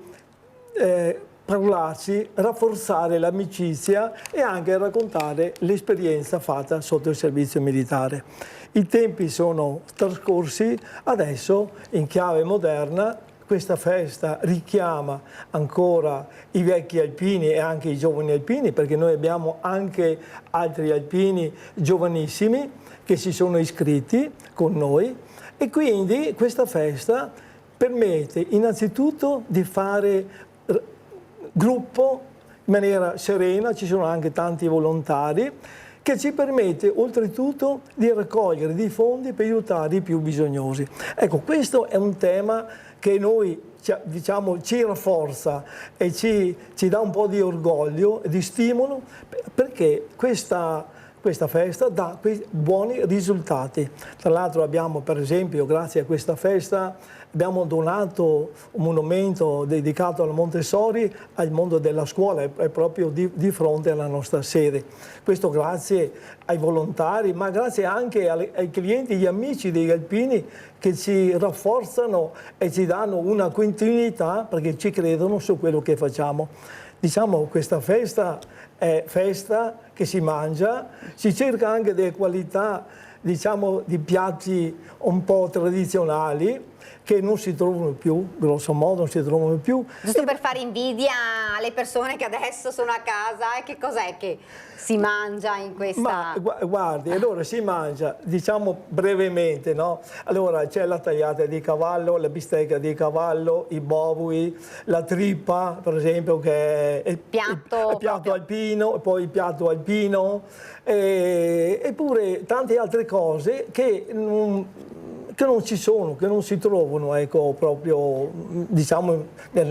parlarci, rafforzare l'amicizia e anche raccontare l'esperienza fatta sotto il servizio militare. I tempi sono trascorsi, adesso in chiave moderna questa festa richiama ancora i vecchi alpini e anche i giovani alpini, perché noi abbiamo anche altri alpini giovanissimi che si sono iscritti con noi, e quindi questa festa permette innanzitutto di fare gruppo in maniera serena, ci sono anche tanti volontari, che ci permette oltretutto di raccogliere dei fondi per aiutare i più bisognosi. Ecco, questo è un tema che noi diciamo ci rafforza e ci dà un po' di orgoglio e di stimolo, perché questa festa dà quei buoni risultati. Tra l'altro abbiamo, per esempio, grazie a questa festa, abbiamo donato un monumento dedicato al Montessori al mondo della scuola, è proprio di fronte alla nostra sede. Questo grazie ai volontari, ma grazie anche ai clienti, agli amici degli alpini che ci rafforzano e ci danno una continuità perché ci credono su quello che facciamo. Diciamo, questa festa è festa che si mangia, si cerca anche delle qualità, diciamo, di piatti un po' tradizionali che non si trovano più, grosso modo non si trovano più. Giusto per fare invidia alle persone che adesso sono a casa, che cos'è che si mangia in questa... Ma guardi, allora si mangia, diciamo brevemente, no? Allora c'è la tagliata di cavallo, la bistecca di cavallo, i bovui, la trippa, per esempio, che è il piatto alpino, poi il piatto alpino, eppure tante altre cose che non ci sono, che non si trovano, ecco, proprio, diciamo, nelle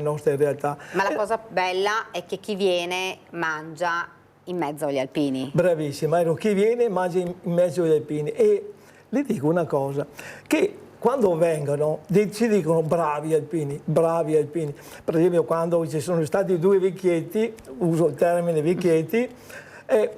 nostre realtà. Ma la cosa bella è che chi viene mangia in mezzo agli alpini. Bravissima, chi viene mangia in mezzo agli alpini. E le dico una cosa, che quando vengono ci dicono bravi alpini, bravi alpini. Per esempio, quando ci sono stati due vecchietti, uso il termine vecchietti,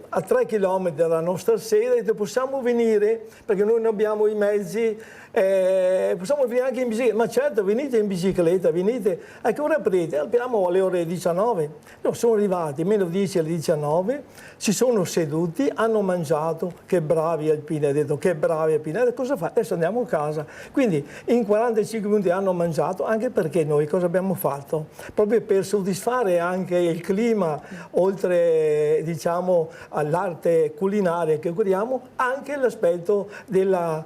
a 3 km dalla nostra sede, ha detto possiamo venire, perché noi non abbiamo i mezzi, possiamo venire anche in bicicletta, ma certo venite in bicicletta, venite, a che ora aprite? Apriamo alle ore 19, no, sono arrivati meno 10 alle 19, si sono seduti, hanno mangiato, che bravi alpini, ha detto che bravi alpini, cosa fa? Adesso andiamo a casa, quindi in 45 minuti hanno mangiato, anche perché noi cosa abbiamo fatto? Proprio per soddisfare anche il clima, oltre diciamo all'arte culinaria che curiamo, anche l'aspetto della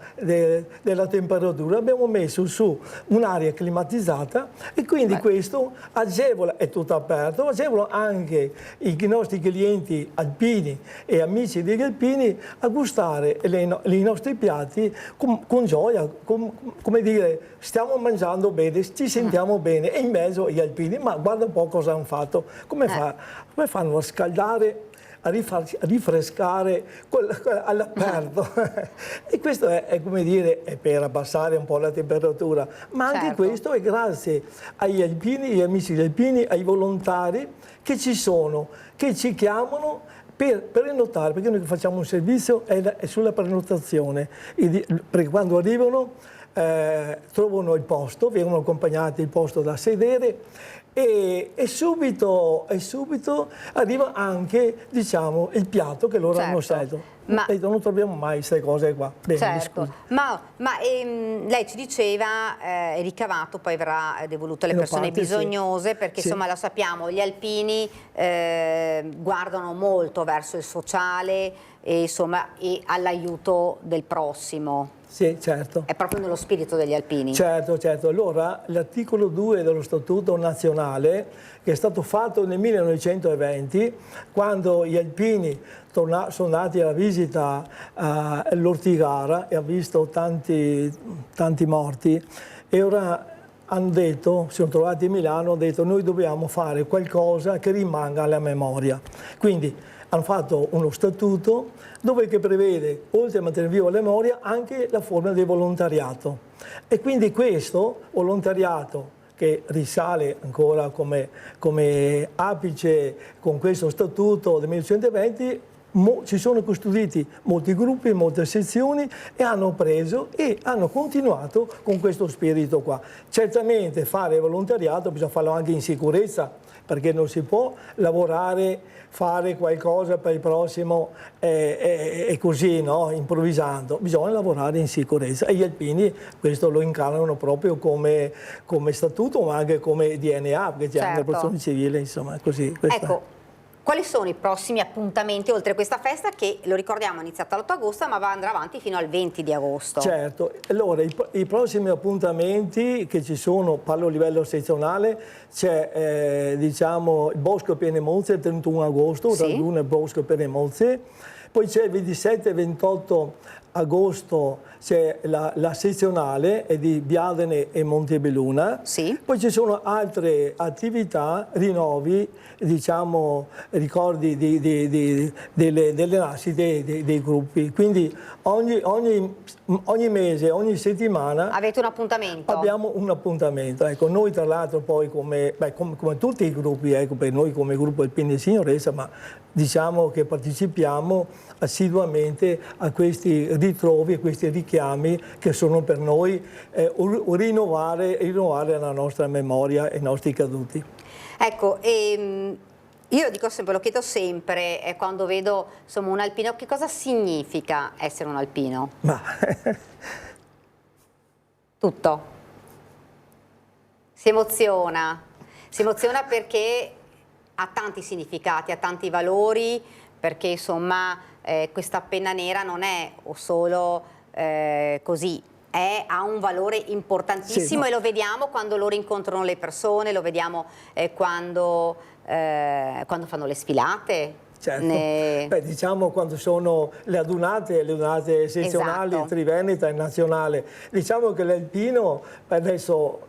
temperatura. Abbiamo messo su un'aria climatizzata e quindi questo agevola, è tutto aperto, agevola anche i nostri clienti alpini e amici degli alpini a gustare i nostri piatti con gioia, come dire, stiamo mangiando bene, ci sentiamo bene, e in mezzo gli alpini, ma guarda un po' cosa hanno fatto, come fanno a scaldare, a rifrescare all'aperto. E questo è come dire, è per abbassare un po' la temperatura, ma anche questo è grazie agli alpini, agli amici degli alpini, ai volontari che ci sono, che ci chiamano per prenotare, perché noi facciamo un servizio è sulla prenotazione, perché quando arrivano trovano il posto, vengono accompagnati il posto da sedere e subito arriva anche, diciamo, il piatto che loro hanno scelto. Ma non troviamo mai queste cose qua. Bene, certo, ma lei ci diceva il ricavato poi verrà devoluto alle persone bisognose, perché insomma lo sappiamo, gli alpini guardano molto verso il sociale e all'aiuto del prossimo. Sì, certo. È proprio nello spirito degli alpini. Certo, certo. Allora, l'articolo 2 dello Statuto Nazionale, che è stato fatto nel 1920, quando gli alpini sono andati alla visita all'Ortigara e hanno visto tanti morti, e ora hanno detto, si sono trovati a Milano, hanno detto noi dobbiamo fare qualcosa che rimanga alla memoria. Quindi hanno fatto uno statuto dove che prevede, oltre a mantenere viva la memoria, anche la forma del volontariato. E quindi questo volontariato, che risale ancora come apice con questo statuto del 1920, ci sono costituiti molti gruppi, molte sezioni, e hanno preso e hanno continuato con questo spirito qua. Certamente fare volontariato bisogna farlo anche in sicurezza, perché non si può lavorare, fare qualcosa per il prossimo e così, no? Improvvisando. Bisogna lavorare in sicurezza, e gli alpini questo lo incarnano proprio come statuto, ma anche come DNA, perché c'è anche la protezione civile, insomma, così. Ecco, quali sono i prossimi appuntamenti oltre questa festa che, lo ricordiamo, è iniziata l'8 agosto ma andrà avanti fino al 20 di agosto? Certo, allora i prossimi appuntamenti che ci sono, parlo a livello sezionale, c'è diciamo il Bosco Pienemonte il 31 agosto, raduno il Bosco Pienemonte, poi c'è il 27 e 28 agosto c'è la sezionale di Biadene e Montebelluna, poi ci sono altre attività, rinnovi, diciamo, ricordi delle nascite dei gruppi, quindi ogni mese, ogni settimana avete un appuntamento? Abbiamo un appuntamento, ecco, noi tra l'altro poi come tutti i gruppi, ecco, per noi come gruppo Alpini e Signoressa, ma diciamo che partecipiamo assiduamente a questi ritrovi, a questi richiami che sono per noi rinnovare la nostra memoria e i nostri caduti. Ecco, io dico sempre, lo chiedo sempre, quando vedo insomma un alpino, che cosa significa essere un alpino? Ma tutto. Si emoziona perché ha tanti significati, ha tanti valori, perché insomma questa penna nera non è solo così, ha un valore importantissimo, e lo vediamo quando loro incontrano le persone, lo vediamo quando fanno le sfilate. Certo. Beh, diciamo quando sono le adunate sezionali, triveneta e nazionale. Diciamo che l'alpino, adesso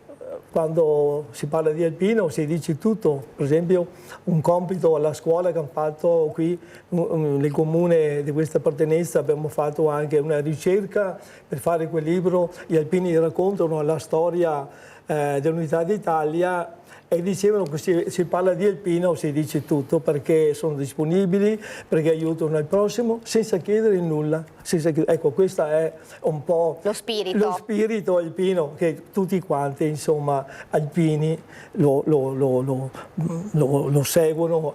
quando si parla di alpino si dice tutto, per esempio un compito alla scuola che hanno fatto qui nel comune di questa appartenenza, abbiamo fatto anche una ricerca per fare quel libro, gli alpini raccontano la storia dell'Unità d'Italia, e dicevano che si parla di alpino, si dice tutto, perché sono disponibili, perché aiutano il prossimo senza chiedere nulla. Ecco, questo è un po' lo spirito alpino, che tutti quanti, insomma, alpini lo seguono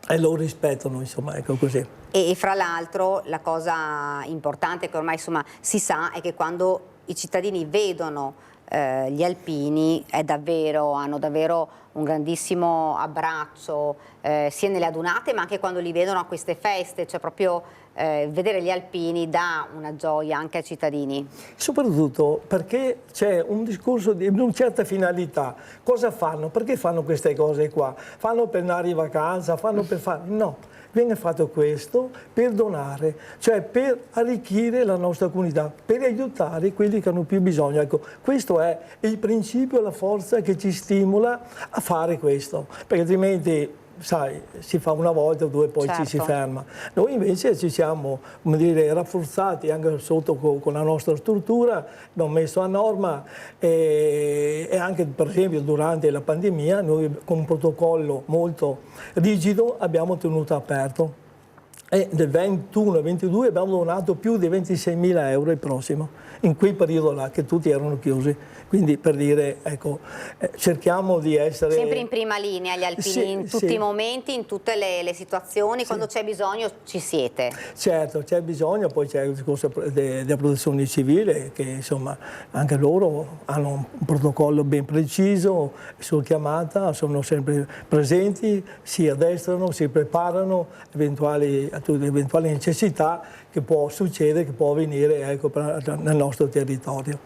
e lo rispettano, insomma, ecco così. E fra l'altro la cosa importante che ormai, insomma, si sa è che quando i cittadini vedono gli alpini hanno davvero un grandissimo abbraccio sia nelle adunate ma anche quando li vedono a queste feste, cioè proprio vedere gli alpini dà una gioia anche ai cittadini. Soprattutto perché c'è un discorso di una certa finalità. Cosa fanno? Perché fanno queste cose qua? Fanno per andare in vacanza? Fanno per fare? No. Viene fatto questo per donare, cioè per arricchire la nostra comunità, per aiutare quelli che hanno più bisogno. Ecco, questo è il principio, la forza che ci stimola a fare questo, perché altrimenti, sai, si fa una volta o due, poi ci si ferma. Noi invece ci siamo, come dire, rafforzati anche sotto con la nostra struttura, abbiamo messo a norma e anche per esempio durante la pandemia noi con un protocollo molto rigido abbiamo tenuto aperto. E nel 21 e 22 abbiamo donato più di 26.000 euro il prossimo, in quel periodo là che tutti erano chiusi. Quindi per dire, ecco, cerchiamo di essere... Sempre in prima linea gli alpini, in tutti i momenti, in tutte le situazioni, quando c'è bisogno ci siete. Certo, c'è bisogno, poi c'è il discorso della protezione civile, che insomma anche loro hanno un protocollo ben preciso, su chiamata, sono sempre presenti, si addestrano, si preparano a tutte le eventuali necessità che può succedere, che può avvenire, ecco, nel nostro territorio.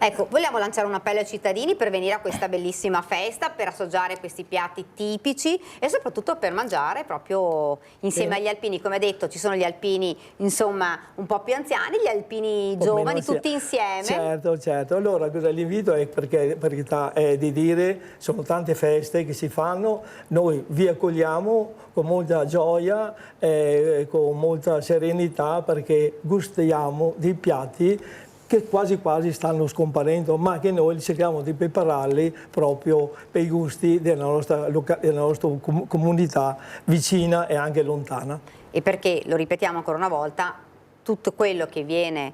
Ecco, vogliamo lanciare un appello ai cittadini per venire a questa bellissima festa, per assaggiare questi piatti tipici e soprattutto per mangiare proprio insieme agli alpini. Come detto, ci sono gli alpini, insomma, un po' più anziani, gli alpini giovani, tutti insieme. Certo. Allora, l'invito è, perché è di dire, sono tante feste che si fanno, noi vi accogliamo con molta gioia, con molta serenità, perché gustiamo dei piatti che quasi stanno scomparendo, ma che noi cerchiamo di prepararli proprio per i gusti della nostra comunità vicina e anche lontana. E perché, lo ripetiamo ancora una volta, tutto quello che viene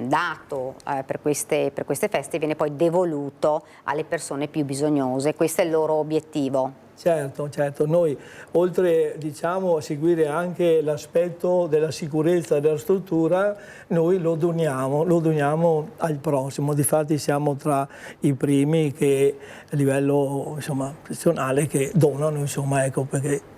dato per queste feste viene poi devoluto alle persone più bisognose. Questo è il loro obiettivo. Certo, noi oltre, diciamo, a seguire anche l'aspetto della sicurezza della struttura, noi lo doniamo al prossimo. Difatti siamo tra i primi che a livello, insomma, nazionale che donano, insomma, ecco, perché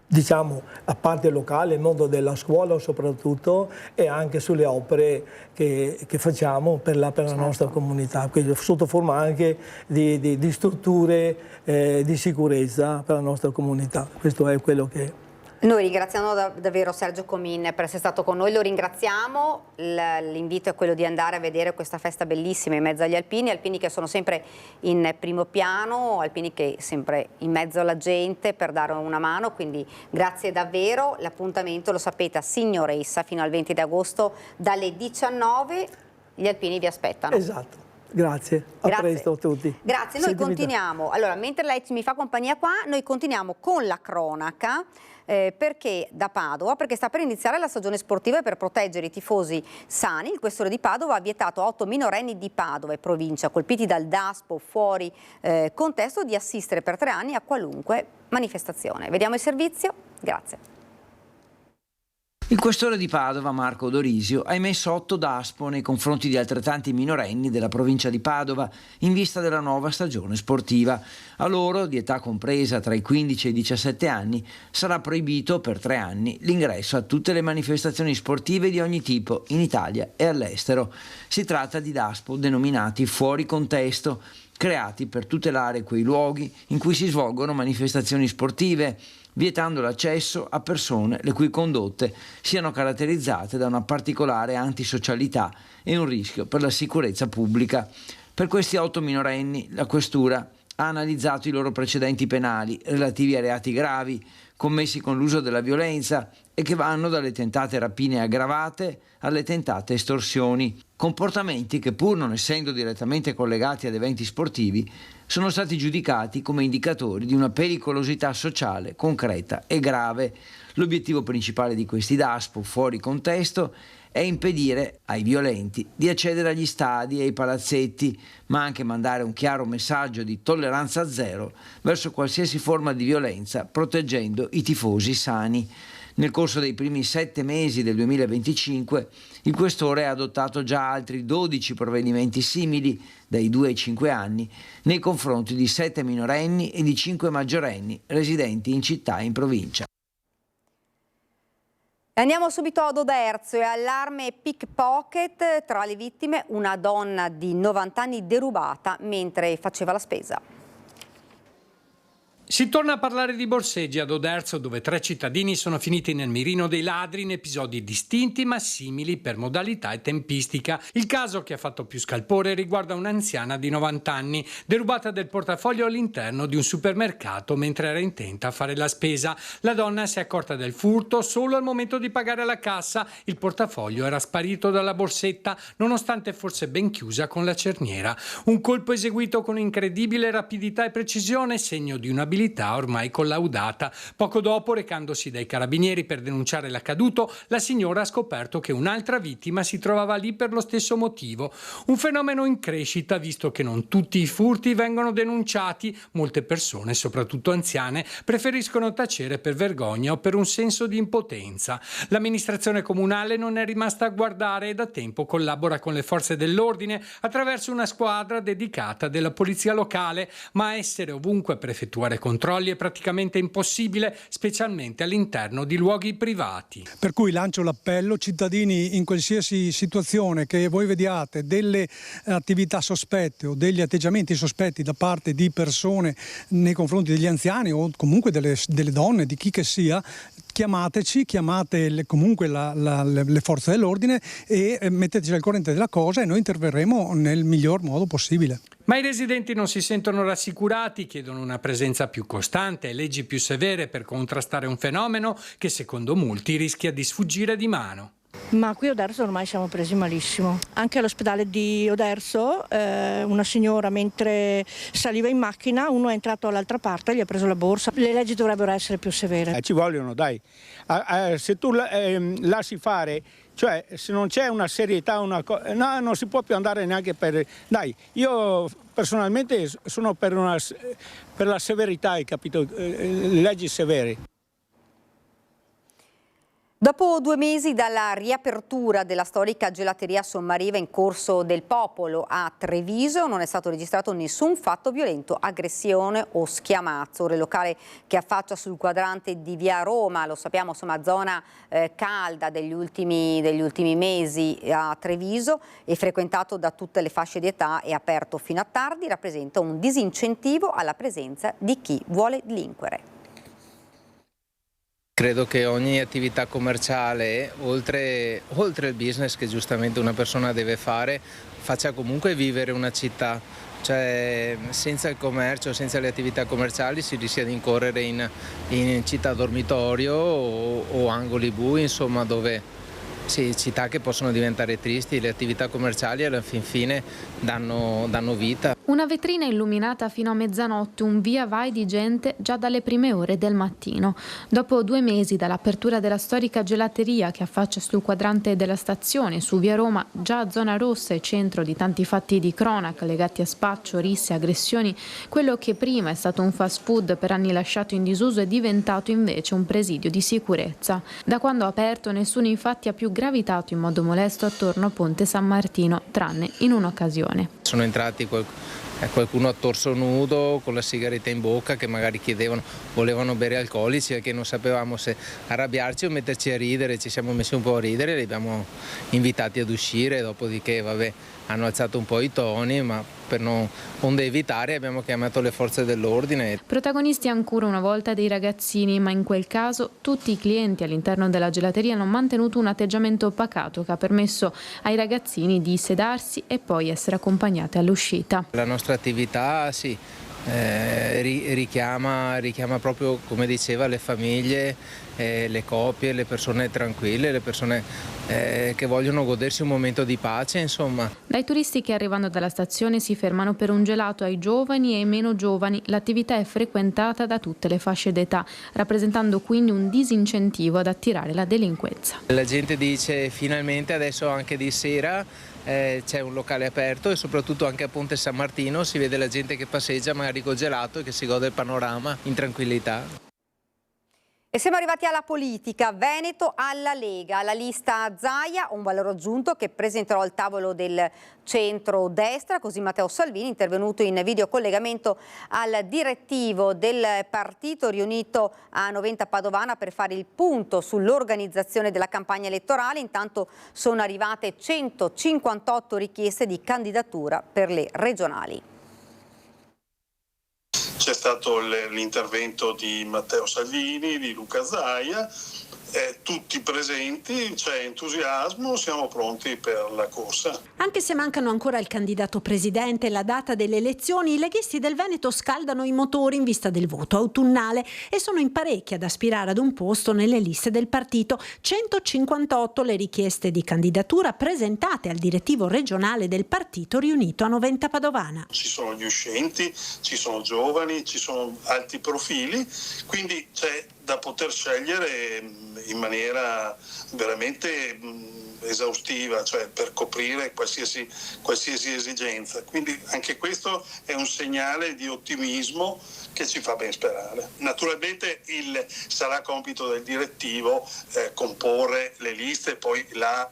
diciamo, a parte locale, il mondo della scuola soprattutto, e anche sulle opere che facciamo per la nostra comunità, quindi sotto forma anche di strutture di sicurezza per la nostra comunità. Questo è quello che... Noi ringraziamo davvero Sergio Comin per essere stato con noi, lo ringraziamo, l'invito è quello di andare a vedere questa festa bellissima in mezzo agli alpini che sono sempre in primo piano, alpini che sempre in mezzo alla gente per dare una mano, quindi grazie davvero, l'appuntamento lo sapete a Signoressa fino al 20 di agosto dalle 19, gli alpini vi aspettano. Esatto. Grazie, a presto a tutti. Grazie, noi continuiamo, allora mentre lei mi fa compagnia qua, noi continuiamo con la cronaca perché da Padova, perché sta per iniziare la stagione sportiva e per proteggere i tifosi sani, il questore di Padova ha vietato a 8 minorenni di Padova e provincia colpiti dal DASPO fuori contesto di assistere per 3 anni a qualunque manifestazione. Vediamo il servizio, grazie. Il questore di Padova, Marco Dorisio, ha emesso 8 DASPO nei confronti di altrettanti minorenni della provincia di Padova in vista della nuova stagione sportiva. A loro, di età compresa tra i 15 e i 17 anni, sarà proibito per 3 anni l'ingresso a tutte le manifestazioni sportive di ogni tipo in Italia e all'estero. Si tratta di DASPO denominati fuori contesto, creati per tutelare quei luoghi in cui si svolgono manifestazioni sportive, vietando l'accesso a persone le cui condotte siano caratterizzate da una particolare antisocialità e un rischio per la sicurezza pubblica. Per questi 8 minorenni la questura ha analizzato i loro precedenti penali relativi a reati gravi commessi con l'uso della violenza e che vanno dalle tentate rapine aggravate alle tentate estorsioni, comportamenti che, pur non essendo direttamente collegati ad eventi sportivi, sono stati giudicati come indicatori di una pericolosità sociale concreta e grave. L'obiettivo principale di questi DASPO fuori contesto è impedire ai violenti di accedere agli stadi e ai palazzetti, ma anche mandare un chiaro messaggio di tolleranza zero verso qualsiasi forma di violenza, proteggendo i tifosi sani. Nel corso dei primi 7 mesi del 2025 il Questore ha adottato già altri 12 provvedimenti simili, dai 2 ai 5 anni, nei confronti di 7 minorenni e di 5 maggiorenni residenti in città e in provincia. Andiamo subito ad Oderzo e allarme pickpocket, tra le vittime una donna di 90 anni derubata mentre faceva la spesa. Si torna a parlare di borseggi ad Oderzo, dove 3 cittadini sono finiti nel mirino dei ladri in episodi distinti ma simili per modalità e tempistica. Il caso che ha fatto più scalpore riguarda un'anziana di 90 anni, derubata del portafoglio all'interno di un supermercato mentre era intenta a fare la spesa. La donna si è accorta del furto solo al momento di pagare alla cassa. Il portafoglio era sparito dalla borsetta, nonostante fosse ben chiusa con la cerniera. Un colpo eseguito con incredibile rapidità e precisione, segno di un'abilità ormai collaudata. Poco dopo, recandosi dai carabinieri per denunciare l'accaduto, la signora ha scoperto che un'altra vittima si trovava lì per lo stesso motivo. Un fenomeno in crescita, visto che non tutti i furti vengono denunciati. Molte persone, soprattutto anziane, preferiscono tacere per vergogna o per un senso di impotenza. L'amministrazione comunale non è rimasta a guardare e da tempo collabora con le forze dell'ordine attraverso una squadra dedicata della polizia locale, ma essere ovunque per effettuare controlli è praticamente impossibile, specialmente all'interno di luoghi privati. Per cui lancio l'appello: cittadini, in qualsiasi situazione che voi vediate delle attività sospette o degli atteggiamenti sospetti da parte di persone nei confronti degli anziani o comunque delle donne, di chi che sia, chiamateci, chiamate comunque le forze dell'ordine e metteteci al corrente della cosa e noi interverremo nel miglior modo possibile. Ma i residenti non si sentono rassicurati, chiedono una presenza più costante e leggi più severe per contrastare un fenomeno che secondo molti rischia di sfuggire di mano. Ma qui a Oderzo ormai siamo presi malissimo. Anche all'ospedale di Oderzo una signora mentre saliva in macchina, uno è entrato dall'altra parte e gli ha preso la borsa. Le leggi dovrebbero essere più severe. Ci vogliono, dai. Se tu lasci fare, cioè se non c'è una serietà, no, non si può più andare neanche per... Dai, io personalmente sono per la severità, hai capito? Leggi severe. Dopo 2 mesi dalla riapertura della storica gelateria Sommariva in Corso del Popolo a Treviso non è stato registrato nessun fatto violento, aggressione o schiamazzo. Il locale che affaccia sul quadrante di via Roma, lo sappiamo, insomma, zona calda degli ultimi mesi a Treviso e frequentato da tutte le fasce di età e aperto fino a tardi, rappresenta un disincentivo alla presenza di chi vuole delinquere. Credo che ogni attività commerciale, oltre il business che giustamente una persona deve fare, faccia comunque vivere una città. Cioè, senza il commercio, senza le attività commerciali si rischia di incorrere in città dormitorio o angoli bui, insomma, dove sì, città che possono diventare tristi. Le attività commerciali alla fin fine danno vita. Una vetrina illuminata fino a mezzanotte, un via vai di gente già dalle prime ore del mattino. Dopo 2 mesi dall'apertura della storica gelateria che affaccia sul quadrante della stazione su via Roma, già zona rossa e centro di tanti fatti di cronaca legati a spaccio, risse, aggressioni, quello che prima è stato un fast food per anni lasciato in disuso è diventato invece un presidio di sicurezza. Da quando ha aperto nessuno infatti ha più gravitato in modo molesto attorno a Ponte San Martino, tranne in un'occasione. Sono entrati qualcuno a torso nudo con la sigaretta in bocca che magari volevano bere alcolici e che non sapevamo se arrabbiarci o metterci a ridere. Ci siamo messi un po' a ridere, li abbiamo invitati ad uscire, dopodiché hanno alzato un po' i toni, ma per onde evitare abbiamo chiamato le forze dell'ordine. Protagonisti ancora una volta dei ragazzini, ma in quel caso tutti i clienti all'interno della gelateria hanno mantenuto un atteggiamento pacato che ha permesso ai ragazzini di sedarsi e poi essere accompagnati all'uscita. La nostra attività sì, richiama proprio, come diceva, le famiglie, le coppie, le persone tranquille, le persone che vogliono godersi un momento di pace, insomma. Dai turisti che arrivando dalla stazione si fermano per un gelato ai giovani e ai meno giovani, l'attività è frequentata da tutte le fasce d'età, rappresentando quindi un disincentivo ad attirare la delinquenza. La gente dice finalmente adesso anche di sera c'è un locale aperto e soprattutto anche a Ponte San Martino si vede la gente che passeggia magari col gelato e che si gode il panorama in tranquillità. E siamo arrivati alla politica. Veneto alla Lega, la lista Zaia, un valore aggiunto che presenterò al tavolo del centro-destra, così Matteo Salvini, intervenuto in videocollegamento al direttivo del partito riunito a Noventa Padovana per fare il punto sull'organizzazione della campagna elettorale. Intanto sono arrivate 158 richieste di candidatura per le regionali. C'è stato l'intervento di Matteo Salvini, di Luca Zaia, tutti presenti, c'è entusiasmo, siamo pronti per la corsa. Anche se mancano ancora il candidato presidente e la data delle elezioni, i leghisti del Veneto scaldano i motori in vista del voto autunnale e sono in parecchi ad aspirare ad un posto nelle liste del partito. 158 le richieste di candidatura presentate al direttivo regionale del partito riunito a Noventa Padovana. Ci sono gli uscenti, ci sono giovani, ci sono alti profili, quindi c'è da poter scegliere in maniera veramente esaustiva, cioè per coprire qualsiasi esigenza. Quindi anche questo è un segnale di ottimismo che ci fa ben sperare. Naturalmente sarà compito del direttivo comporre le liste, poi là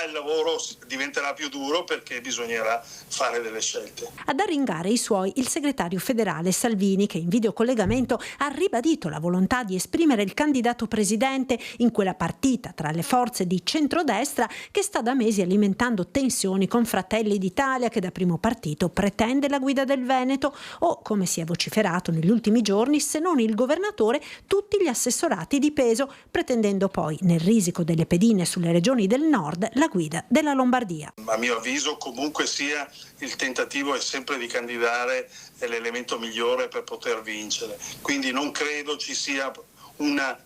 il lavoro diventerà più duro perché bisognerà fare delle scelte. Ad arringare i suoi il segretario federale Salvini, che in videocollegamento ha ribadito la volontà di esprimere il candidato presidente in quella partita tra le forze di centrodestra che sta da mesi alimentando tensioni con Fratelli d'Italia, che da primo partito pretende la guida del Veneto, o, come si è vociferato negli ultimi giorni, se non il governatore, tutti gli assessorati di peso, pretendendo poi, nel risico delle pedine sulle regioni del nord, la guida della Lombardia. A mio avviso comunque sia il tentativo è sempre di candidare l'elemento migliore per poter vincere, quindi non credo ci sia una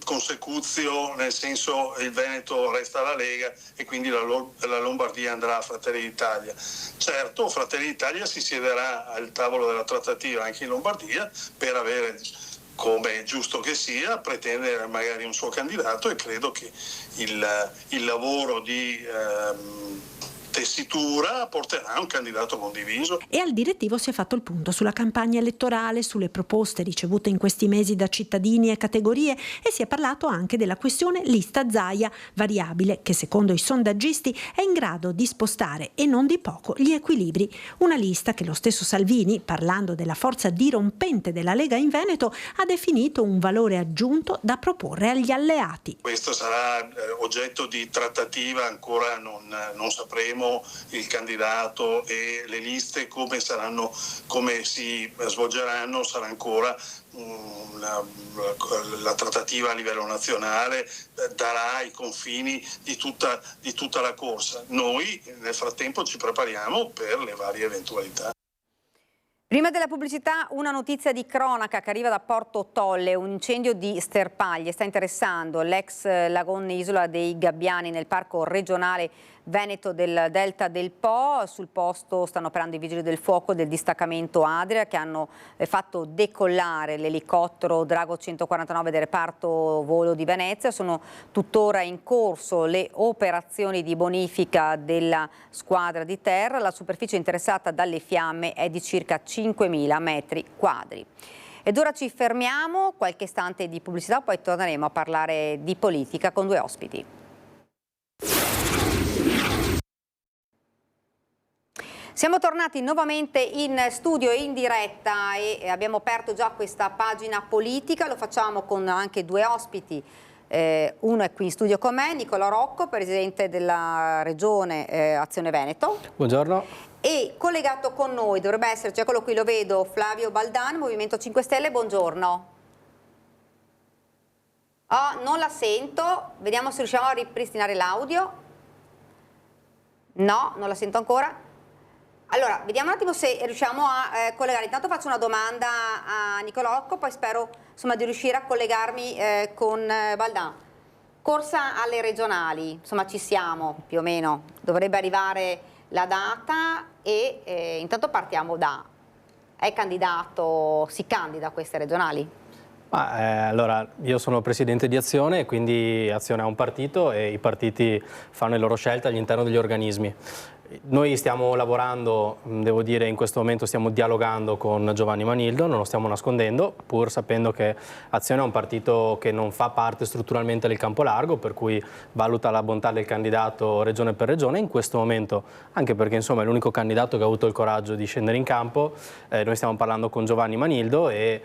consecuzio, nel senso il Veneto resta alla Lega e quindi la Lombardia andrà a Fratelli d'Italia. Certo, Fratelli d'Italia si siederà al tavolo della trattativa anche in Lombardia per avere, come è giusto che sia, pretendere magari un suo candidato, e credo che il lavoro di tessitura porterà un candidato condiviso. E al direttivo si è fatto il punto sulla campagna elettorale, sulle proposte ricevute in questi mesi da cittadini e categorie, e si è parlato anche della questione lista Zaia, variabile che secondo i sondaggisti è in grado di spostare e non di poco gli equilibri. Una lista che lo stesso Salvini, parlando della forza dirompente della Lega in Veneto, ha definito un valore aggiunto da proporre agli alleati. Questo sarà oggetto di trattativa, ancora non sapremo il candidato e le liste come saranno, come si svolgeranno, sarà ancora la trattativa a livello nazionale, darà i confini di tutta la corsa. Noi nel frattempo ci prepariamo per le varie eventualità. Prima della pubblicità una notizia di cronaca che arriva da Porto Tolle. Un incendio di sterpaglie sta interessando l'ex lagon Isola dei Gabbiani nel parco regionale Veneto del Delta del Po. Sul posto stanno operando i vigili del fuoco del distaccamento Adria, che hanno fatto decollare l'elicottero Drago 149 del reparto volo di Venezia. Sono tuttora in corso le operazioni di bonifica della squadra di terra. La superficie interessata dalle fiamme è di circa 5.000 metri quadri. Ed ora ci fermiamo, qualche istante di pubblicità, poi torneremo a parlare di politica con due ospiti. Siamo tornati nuovamente in studio e in diretta e abbiamo aperto già questa pagina politica. Lo facciamo con anche due ospiti. Uno è qui in studio con me, Nicola Rocco, presidente della Regione Azione Veneto. Buongiorno. E collegato con noi dovrebbe esserci, eccolo qui, lo vedo, Flavio Baldan, Movimento 5 Stelle. Buongiorno. Oh, non la sento, vediamo se riusciamo a ripristinare l'audio. No, non la sento ancora. Allora, vediamo un attimo se riusciamo a collegare. Intanto faccio una domanda a Nicolocco, poi spero insomma, di riuscire a collegarmi con Baldan. Corsa alle regionali, insomma ci siamo più o meno, dovrebbe arrivare la data e intanto partiamo da... È candidato, si candida a queste regionali? Allora, io sono presidente di Azione, quindi Azione ha un partito e i partiti fanno le loro scelte all'interno degli organismi. Noi stiamo lavorando, devo dire in questo momento stiamo dialogando con Giovanni Manildo, non lo stiamo nascondendo, pur sapendo che Azione è un partito che non fa parte strutturalmente del campo largo, per cui valuta la bontà del candidato regione per regione. In questo momento, anche perché insomma è l'unico candidato che ha avuto il coraggio di scendere in campo, noi stiamo parlando con Giovanni Manildo e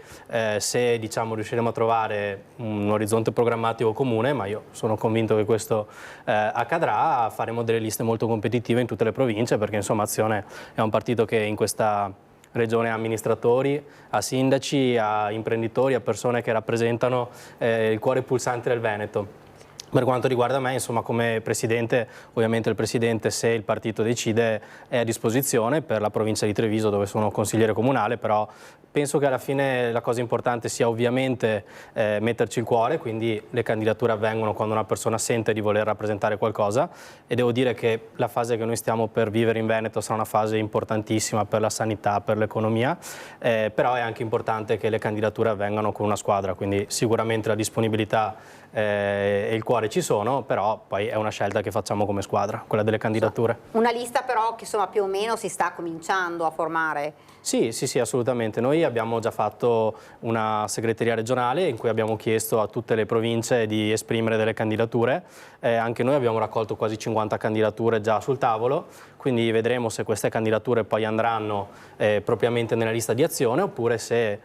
se diciamo, riusciremo a trovare un orizzonte programmatico comune, ma io sono convinto che questo accadrà, faremo delle liste molto competitive in tutte le province, perché insomma Azione è un partito che in questa regione ha amministratori, a sindaci, a imprenditori, a persone che rappresentano il cuore pulsante del Veneto. Per quanto riguarda me, insomma, come Presidente, ovviamente il Presidente, se il partito decide, è a disposizione per la provincia di Treviso, dove sono consigliere comunale, però penso che alla fine la cosa importante sia ovviamente metterci il cuore, quindi le candidature avvengono quando una persona sente di voler rappresentare qualcosa e devo dire che la fase che noi stiamo per vivere in Veneto sarà una fase importantissima per la sanità, per l'economia, però è anche importante che le candidature avvengano con una squadra, quindi sicuramente la disponibilità e il cuore ci sono, però poi è una scelta che facciamo come squadra, quella delle candidature. Una lista però che insomma più o meno si sta cominciando a formare. Sì, assolutamente. Noi abbiamo già fatto una segreteria regionale in cui abbiamo chiesto a tutte le province di esprimere delle candidature. Anche noi abbiamo raccolto quasi 50 candidature già sul tavolo, quindi vedremo se queste candidature poi andranno propriamente nella lista di Azione oppure se,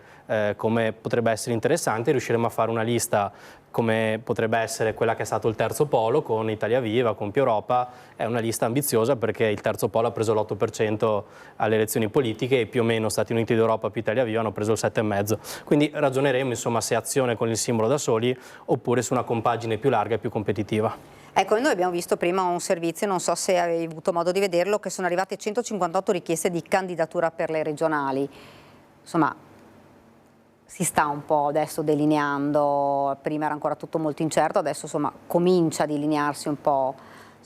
come potrebbe essere interessante, riusciremo a fare una lista come potrebbe essere quella che è stato il terzo polo con Italia Viva, con Più Europa. È una lista ambiziosa perché il terzo polo ha preso l'8% alle elezioni politiche e più o meno Stati Uniti d'Europa più Italia Viva hanno preso il 7,5%. Quindi ragioneremo insomma se Azione con il simbolo da soli oppure su una compagine più larga e più competitiva. Ecco, noi abbiamo visto prima un servizio, non so se avevi avuto modo di vederlo, che sono arrivate 158 richieste di candidatura per le regionali. Insomma, si sta un po' adesso delineando, prima era ancora tutto molto incerto, adesso insomma comincia a delinearsi un po'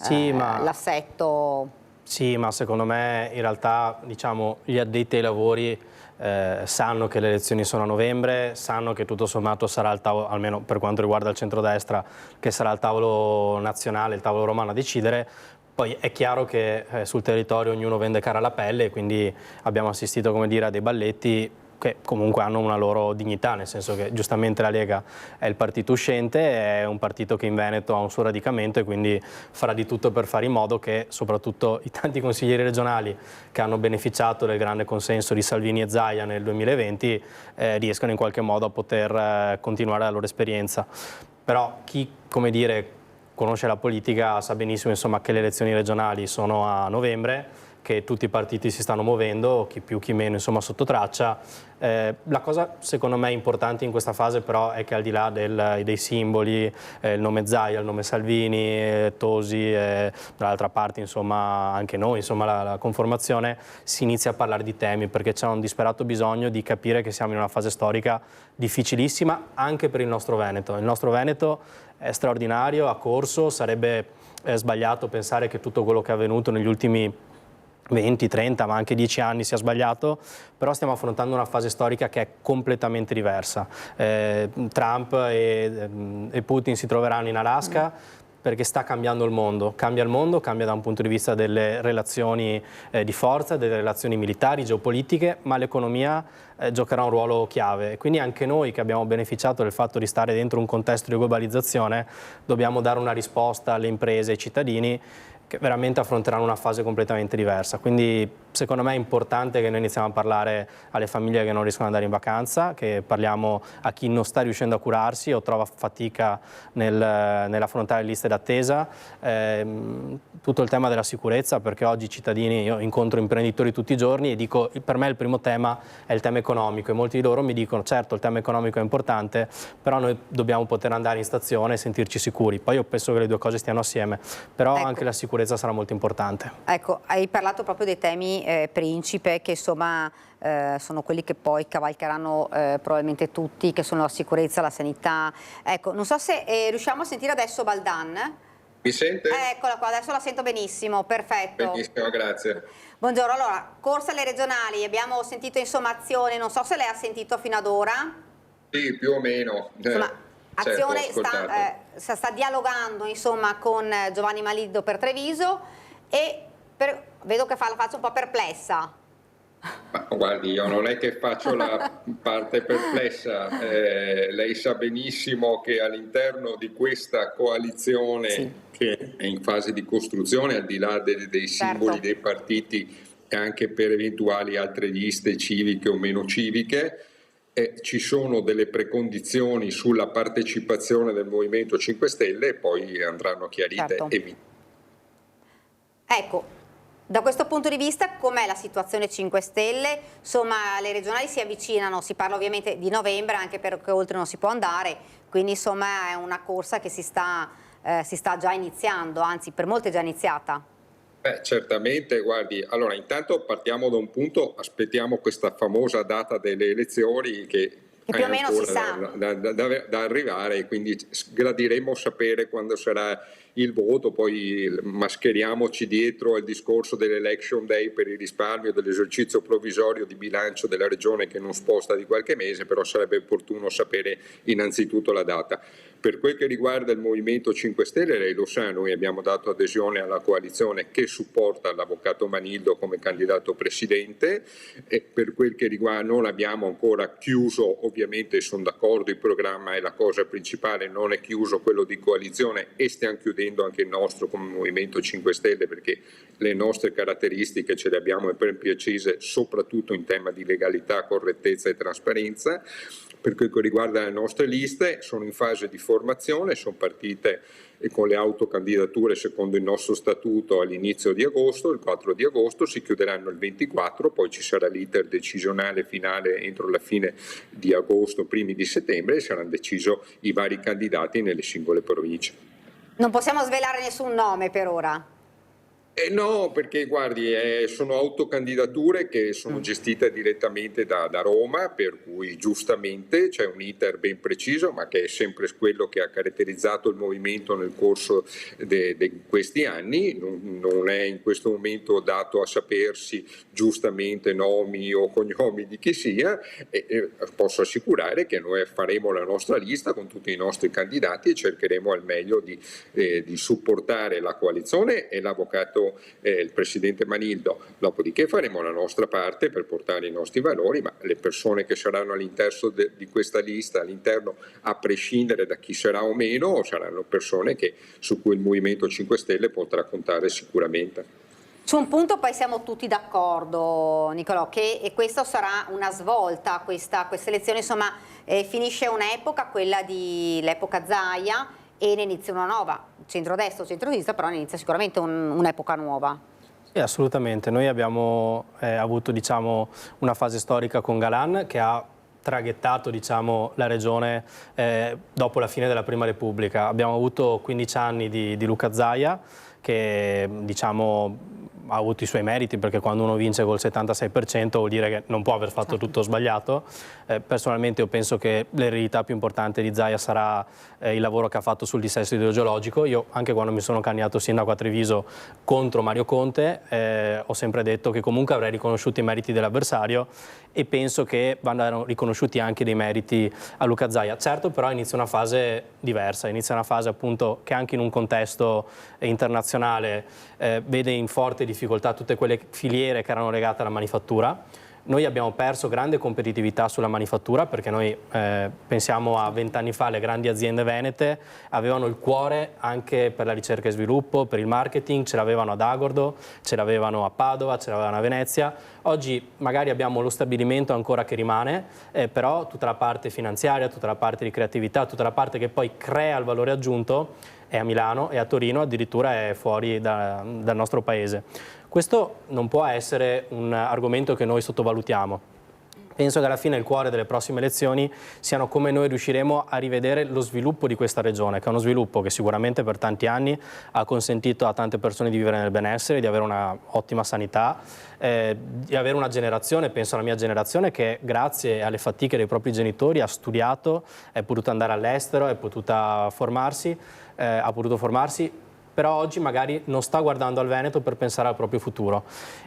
l'assetto. Sì, ma secondo me in realtà diciamo, gli addetti ai lavori sanno che le elezioni sono a novembre, sanno che tutto sommato sarà il tavolo, almeno per quanto riguarda il centrodestra, che sarà il tavolo nazionale, il tavolo romano a decidere. Poi è chiaro che sul territorio ognuno vende cara alla pelle, quindi abbiamo assistito, come dire, a dei balletti che comunque hanno una loro dignità, nel senso che giustamente la Lega è il partito uscente, è un partito che in Veneto ha un suo radicamento e quindi farà di tutto per fare in modo che soprattutto i tanti consiglieri regionali che hanno beneficiato del grande consenso di Salvini e Zaia nel 2020 riescano in qualche modo a poter continuare la loro esperienza. Però chi, come dire, conosce la politica sa benissimo insomma, che le elezioni regionali sono a novembre, che tutti i partiti si stanno muovendo, chi più chi meno insomma sotto traccia. La cosa secondo me importante in questa fase però è che al di là dei simboli, il nome Zaia, il nome Salvini, Tosi, dall'altra parte insomma anche noi, insomma la conformazione, si inizia a parlare di temi perché c'è un disperato bisogno di capire che siamo in una fase storica difficilissima anche per il nostro Veneto. Il nostro Veneto è straordinario, ha corso, sarebbe sbagliato pensare che tutto quello che è avvenuto negli ultimi 20, 30, ma anche 10 anni sia sbagliato, però stiamo affrontando una fase storica che è completamente diversa. Trump e Putin si troveranno in Alaska perché sta cambiando il mondo, cambia da un punto di vista delle relazioni di forza, delle relazioni militari, geopolitiche, ma l'economia giocherà un ruolo chiave. Quindi anche noi che abbiamo beneficiato del fatto di stare dentro un contesto di globalizzazione dobbiamo dare una risposta alle imprese e ai cittadini che veramente affronteranno una fase completamente diversa. Quindi secondo me è importante che noi iniziamo a parlare alle famiglie che non riescono ad andare in vacanza, che parliamo a chi non sta riuscendo a curarsi o trova fatica nell'affrontare liste d'attesa, tutto il tema della sicurezza, perché oggi i cittadini, io incontro imprenditori tutti i giorni e dico per me il primo tema è il tema economico e molti di loro mi dicono certo il tema economico è importante, però noi dobbiamo poter andare in stazione e sentirci sicuri. Poi io penso che le due cose stiano assieme, però anche la sicurezza sicurezza sarà molto importante. Ecco, hai parlato proprio dei temi principe, che insomma sono quelli che poi cavalcheranno probabilmente tutti, che sono la sicurezza, la sanità. Ecco, non so se riusciamo a sentire adesso Baldan. Mi sente? Eccola qua, adesso la sento benissimo, perfetto. Benissimo, grazie. Buongiorno, allora, corsa alle regionali, abbiamo sentito insomma Azione, non so se lei ha sentito fino ad ora. Sì, più o meno. Insomma, Azione certo, sta dialogando insomma con Giovanni Malildo per Treviso e vedo che fa la faccia un po' perplessa. Ma guardi, io non è che faccio la parte perplessa, lei sa benissimo che all'interno di questa coalizione che è in fase di costruzione, al di là dei simboli dei partiti e anche per eventuali altre liste civiche o meno civiche, ci sono delle precondizioni sulla partecipazione del Movimento 5 Stelle e poi andranno chiarite. Ecco. Da questo punto di vista com'è la situazione 5 Stelle? Insomma, le regionali si avvicinano, si parla ovviamente di novembre anche perché oltre non si può andare, quindi insomma è una corsa che si sta già iniziando, anzi per molte è già iniziata. Certamente, guardi, allora intanto partiamo da un punto, aspettiamo questa famosa data delle elezioni che più o meno si sa da arrivare, quindi gradiremo sapere quando sarà il voto, poi mascheriamoci dietro al discorso dell'election day per il risparmio dell'esercizio provvisorio di bilancio della regione che non sposta di qualche mese, però sarebbe opportuno sapere innanzitutto la data. Per quel che riguarda il Movimento 5 Stelle, lei lo sa, noi abbiamo dato adesione alla coalizione che supporta l'avvocato Manildo come candidato presidente e per quel che riguarda non abbiamo ancora chiuso, ovviamente sono d'accordo, il programma è la cosa principale, non è chiuso quello di coalizione e stiamo chiudendo anche il nostro come Movimento 5 Stelle perché le nostre caratteristiche ce le abbiamo ben precise soprattutto in tema di legalità, correttezza e trasparenza. Per quel che riguarda le nostre liste sono in fase di formazione, sono partite con le autocandidature secondo il nostro statuto all'inizio di agosto, il 4 di agosto, si chiuderanno il 24, poi ci sarà l'iter decisionale finale entro la fine di agosto, primi di settembre e saranno decisi i vari candidati nelle singole province. Non possiamo svelare nessun nome per ora. No, perché guardi, sono autocandidature che sono gestite direttamente da Roma, per cui giustamente c'è un iter ben preciso, ma che è sempre quello che ha caratterizzato il movimento nel corso di questi anni. Non è in questo momento dato a sapersi giustamente nomi o cognomi di chi sia, e posso assicurare che noi faremo la nostra lista con tutti i nostri candidati e cercheremo al meglio di supportare la coalizione e l'avvocato il presidente Manildo, dopodiché faremo la nostra parte per portare i nostri valori, ma le persone che saranno all'interno di questa lista, all'interno a prescindere da chi sarà o meno, saranno persone su cui il Movimento 5 Stelle potrà contare sicuramente. Su un punto poi siamo tutti d'accordo, Nicolò, che questa sarà una svolta, questa elezione, insomma finisce un'epoca, quella dell'epoca Zaia, e ne inizia una nuova, centrodestra o centrosinistra, però ne inizia sicuramente un'epoca nuova. Sì, assolutamente. Noi abbiamo avuto una fase storica con Galan che ha traghettato la regione dopo la fine della Prima Repubblica. Abbiamo avuto 15 anni di Luca Zaia che ha avuto i suoi meriti, perché quando uno vince col 76% vuol dire che non può aver fatto tutto sbagliato. Personalmente io penso che l'eredità più importante di Zaia sarà il lavoro che ha fatto sul dissesto idrogeologico. Io anche quando mi sono candidato sindaco a Treviso contro Mario Conte ho sempre detto che comunque avrei riconosciuto i meriti dell'avversario e penso che vanno riconosciuti anche dei meriti a Luca Zaia. Certo, però inizia una fase diversa, inizia una fase appunto che anche in un contesto internazionale vede in forte difficoltà tutte quelle filiere che erano legate alla manifattura. Noi abbiamo perso grande competitività sulla manifattura perché noi pensiamo a 20 anni fa le grandi aziende venete avevano il cuore anche per la ricerca e sviluppo, per il marketing, ce l'avevano ad Agordo, ce l'avevano a Padova, ce l'avevano a Venezia. Oggi magari abbiamo lo stabilimento ancora che rimane, però tutta la parte finanziaria, tutta la parte di creatività, tutta la parte che poi crea il valore aggiunto è a Milano e a Torino, addirittura è fuori dal nostro paese. Questo non può essere un argomento che noi sottovalutiamo. Penso che alla fine il cuore delle prossime elezioni siano come noi riusciremo a rivedere lo sviluppo di questa regione, che è uno sviluppo che sicuramente per tanti anni ha consentito a tante persone di vivere nel benessere, di avere una ottima sanità, di avere una generazione, penso alla mia generazione, che grazie alle fatiche dei propri genitori ha studiato, è potuta andare all'estero, è potuta formarsi, ha potuto formarsi, però oggi magari non sta guardando al Veneto per pensare al proprio futuro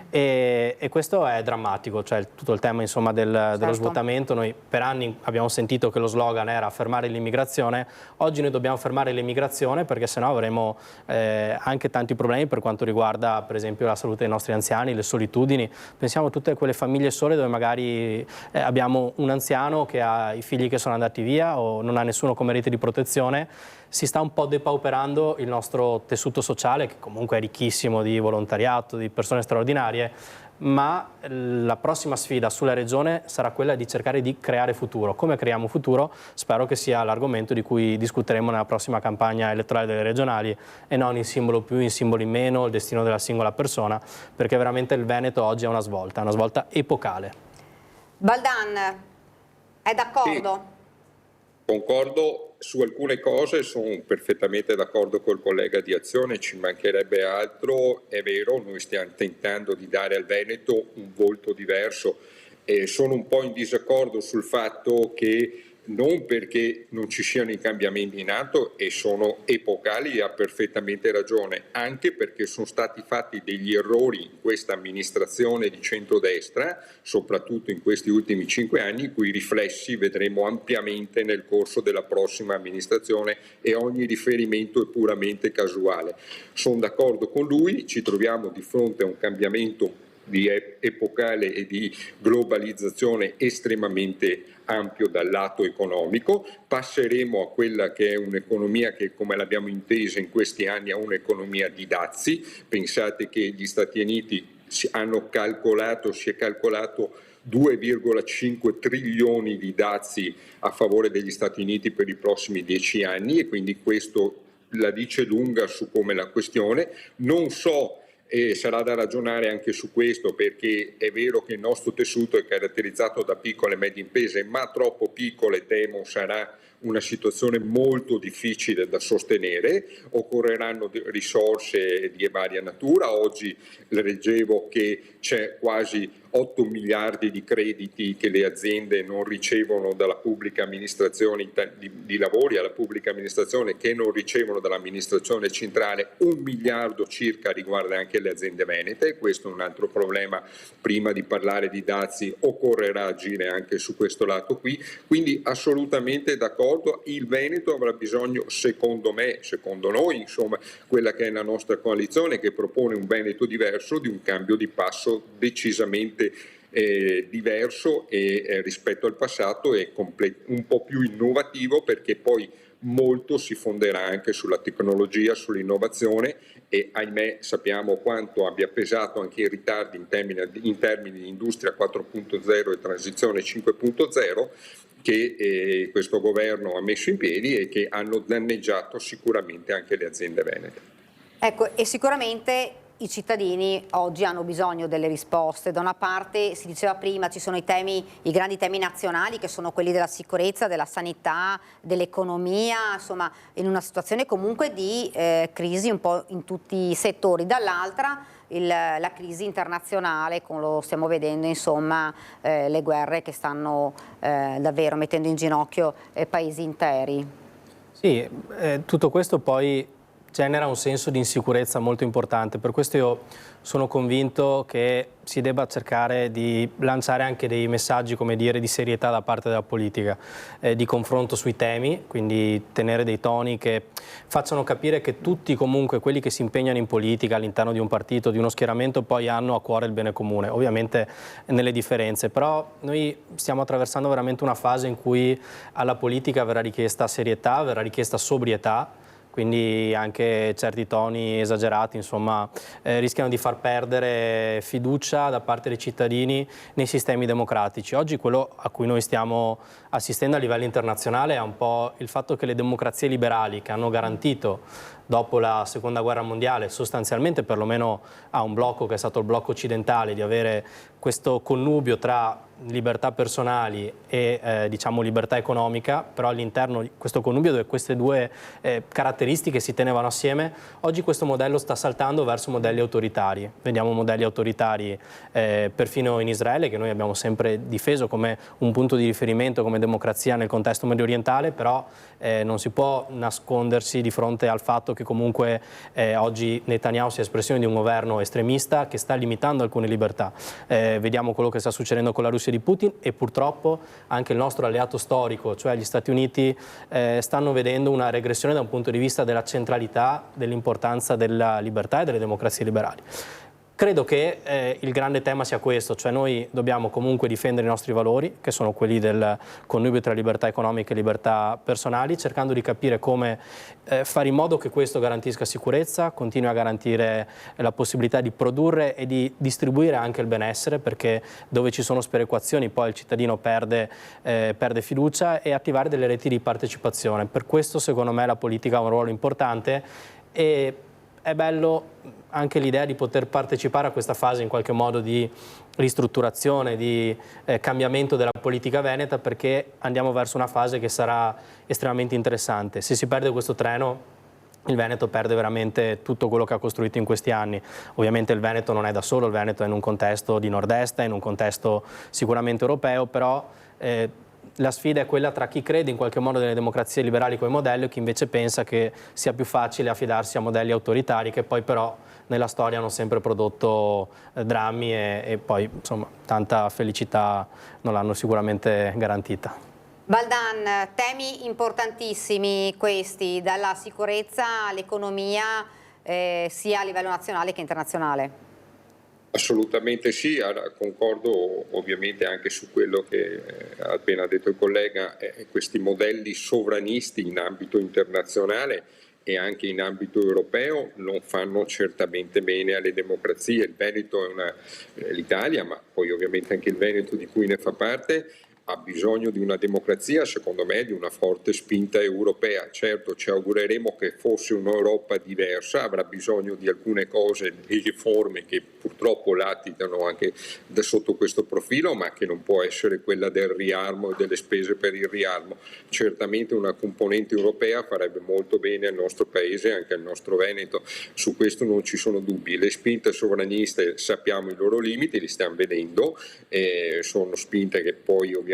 e questo è drammatico, cioè tutto il tema insomma dello svuotamento. Noi per anni abbiamo sentito che lo slogan era fermare l'immigrazione, oggi noi dobbiamo fermare l'immigrazione perché sennò avremo anche tanti problemi per quanto riguarda per esempio la salute dei nostri anziani, le solitudini. Pensiamo a tutte quelle famiglie sole dove magari abbiamo un anziano che ha i figli che sono andati via o non ha nessuno come rete di protezione. Si sta un po' depauperando il nostro tessuto sociale, che comunque è ricchissimo di volontariato, di persone straordinarie, ma la prossima sfida sulla regione sarà quella di cercare di creare futuro. Come creiamo futuro? Spero che sia l'argomento di cui discuteremo nella prossima campagna elettorale delle regionali e non in simbolo più, in simboli meno, il destino della singola persona, perché veramente il Veneto oggi è una svolta epocale. Baldan, è d'accordo? Sì. Concordo su alcune cose, sono perfettamente d'accordo col collega di Azione, ci mancherebbe altro, è vero, noi stiamo tentando di dare al Veneto un volto diverso e sono un po' in disaccordo sul fatto che non perché non ci siano i cambiamenti in atto e sono epocali, ha perfettamente ragione, anche perché sono stati fatti degli errori in questa amministrazione di centrodestra, soprattutto in questi ultimi 5 anni, i cui riflessi vedremo ampiamente nel corso della prossima amministrazione e ogni riferimento è puramente casuale. Sono d'accordo con lui, ci troviamo di fronte a un cambiamento di epocale e di globalizzazione estremamente ampio dal lato economico, passeremo a quella che è un'economia che, come l'abbiamo intesa in questi anni, è un'economia di dazi. Pensate che gli Stati Uniti si è calcolato 2,5 trilioni di dazi a favore degli Stati Uniti per i prossimi 10 anni e quindi questo la dice lunga su come la questione. Non so, e sarà da ragionare anche su questo, perché è vero che il nostro tessuto è caratterizzato da piccole e medie imprese, ma troppo piccole temo sarà una situazione molto difficile da sostenere, occorreranno risorse di varia natura. Oggi leggevo che c'è quasi 8 miliardi di crediti che le aziende non ricevono dalla pubblica amministrazione, di lavori alla pubblica amministrazione che non ricevono dall'amministrazione centrale, 1 miliardo circa riguarda anche le aziende venete. Questo è un altro problema, prima di parlare di dazi occorrerà agire anche su questo lato qui, quindi assolutamente d'accordo. Il Veneto avrà bisogno, secondo me, secondo noi, insomma, quella che è la nostra coalizione che propone un Veneto diverso, di un cambio di passo decisamente diverso e rispetto al passato è un po' più innovativo, perché poi molto si fonderà anche sulla tecnologia, sull'innovazione e ahimè sappiamo quanto abbia pesato anche i ritardi in termini di industria 4.0 e transizione 5.0 che questo governo ha messo in piedi e che hanno danneggiato sicuramente anche le aziende venete. Ecco, e sicuramente i cittadini oggi hanno bisogno delle risposte. Da una parte, si diceva prima, ci sono i grandi temi nazionali che sono quelli della sicurezza, della sanità, dell'economia, insomma in una situazione comunque di crisi un po' in tutti i settori. Dall'altra la crisi internazionale, come lo stiamo vedendo, insomma le guerre che stanno davvero mettendo in ginocchio paesi interi. Sì, tutto questo poi genera un senso di insicurezza molto importante, per questo io sono convinto che si debba cercare di lanciare anche dei messaggi, come dire, di serietà da parte della politica, di confronto sui temi, quindi tenere dei toni che facciano capire che tutti comunque quelli che si impegnano in politica all'interno di un partito, di uno schieramento, poi hanno a cuore il bene comune, ovviamente nelle differenze, però noi stiamo attraversando veramente una fase in cui alla politica verrà richiesta serietà, verrà richiesta sobrietà, quindi anche certi toni esagerati, insomma, rischiano di far perdere fiducia da parte dei cittadini nei sistemi democratici. Oggi quello a cui noi stiamo assistendo a livello internazionale è un po' il fatto che le democrazie liberali, che hanno garantito dopo la Seconda Guerra Mondiale, sostanzialmente perlomeno a un blocco che è stato il blocco occidentale, di avere questo connubio tra libertà personali e diciamo libertà economica, però all'interno di questo connubio dove queste due caratteristiche si tenevano assieme, oggi questo modello sta saltando verso modelli autoritari. Vediamo modelli autoritari perfino in Israele, che noi abbiamo sempre difeso come un punto di riferimento come democrazia nel contesto medio orientale, però non si può nascondersi di fronte al fatto che comunque oggi Netanyahu sia espressione di un governo estremista che sta limitando alcune libertà. Vediamo quello che sta succedendo con la Russia di Putin e purtroppo anche il nostro alleato storico, cioè gli Stati Uniti, stanno vedendo una regressione da un punto di vista della centralità, dell'importanza della libertà e delle democrazie liberali. Credo che il grande tema sia questo, cioè noi dobbiamo comunque difendere i nostri valori, che sono quelli del connubio tra libertà economiche e libertà personali, cercando di capire come fare in modo che questo garantisca sicurezza, continui a garantire la possibilità di produrre e di distribuire anche il benessere, perché dove ci sono sperequazioni poi il cittadino perde fiducia, e attivare delle reti di partecipazione. Per questo secondo me la politica ha un ruolo importante e è bello anche l'idea di poter partecipare a questa fase in qualche modo di ristrutturazione, di cambiamento della politica veneta, perché andiamo verso una fase che sarà estremamente interessante. Se si perde questo treno, il Veneto perde veramente tutto quello che ha costruito in questi anni. Ovviamente il Veneto non è da solo, il Veneto è in un contesto di nord-est, è in un contesto sicuramente europeo, però la sfida è quella tra chi crede in qualche modo nelle democrazie liberali come modello e chi invece pensa che sia più facile affidarsi a modelli autoritari che poi però nella storia hanno sempre prodotto drammi e poi insomma tanta felicità non l'hanno sicuramente garantita. Baldan, temi importantissimi questi, dalla sicurezza all'economia sia a livello nazionale che internazionale. Assolutamente sì, concordo ovviamente anche su quello che ha appena detto il collega, questi modelli sovranisti in ambito internazionale e anche in ambito europeo non fanno certamente bene alle democrazie. Il Veneto è l'Italia, ma poi ovviamente anche il Veneto di cui ne fa parte, ha bisogno di una democrazia, secondo me, di una forte spinta europea. Certo, ci augureremo che fosse un'Europa diversa, avrà bisogno di alcune cose, di riforme che purtroppo latitano anche sotto questo profilo, ma che non può essere quella del riarmo e delle spese per il riarmo. Certamente una componente europea farebbe molto bene al nostro Paese e anche al nostro Veneto, su questo non ci sono dubbi. Le spinte sovraniste sappiamo i loro limiti, li stiamo vedendo, sono spinte che poi ovviamente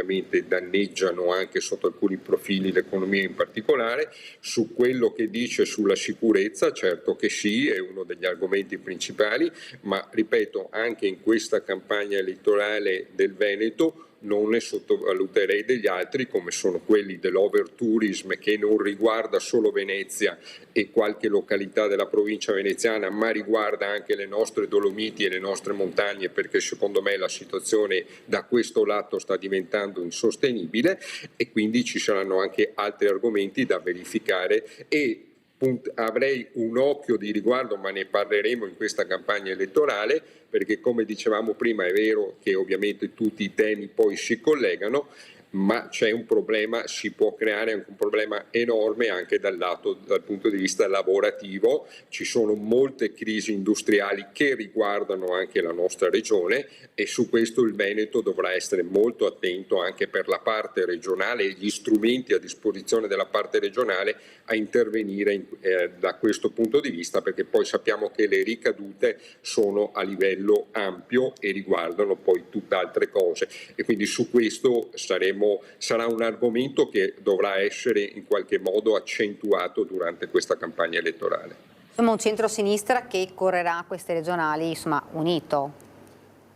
danneggiano anche sotto alcuni profili l'economia in particolare. Su quello che dice sulla sicurezza, certo che sì, è uno degli argomenti principali, ma ripeto, anche in questa campagna elettorale del Veneto non ne sottovaluterei degli altri, come sono quelli dell'overtourism, che non riguarda solo Venezia e qualche località della provincia veneziana, ma riguarda anche le nostre Dolomiti e le nostre montagne, perché secondo me la situazione da questo lato sta diventando insostenibile e quindi ci saranno anche altri argomenti da verificare e avrei un occhio di riguardo, ma ne parleremo in questa campagna elettorale, perché come dicevamo prima è vero che ovviamente tutti i temi poi si collegano, ma c'è un problema, si può creare anche un problema enorme anche dal punto di vista lavorativo. Ci sono molte crisi industriali che riguardano anche la nostra regione e su questo il Veneto dovrà essere molto attento anche per la parte regionale e gli strumenti a disposizione della parte regionale a intervenire da questo punto di vista, perché poi sappiamo che le ricadute sono a livello ampio e riguardano poi tutt'altre cose e quindi su questo sarà un argomento che dovrà essere in qualche modo accentuato durante questa campagna elettorale. Insomma, un centro-sinistra che correrà queste regionali, insomma, unito.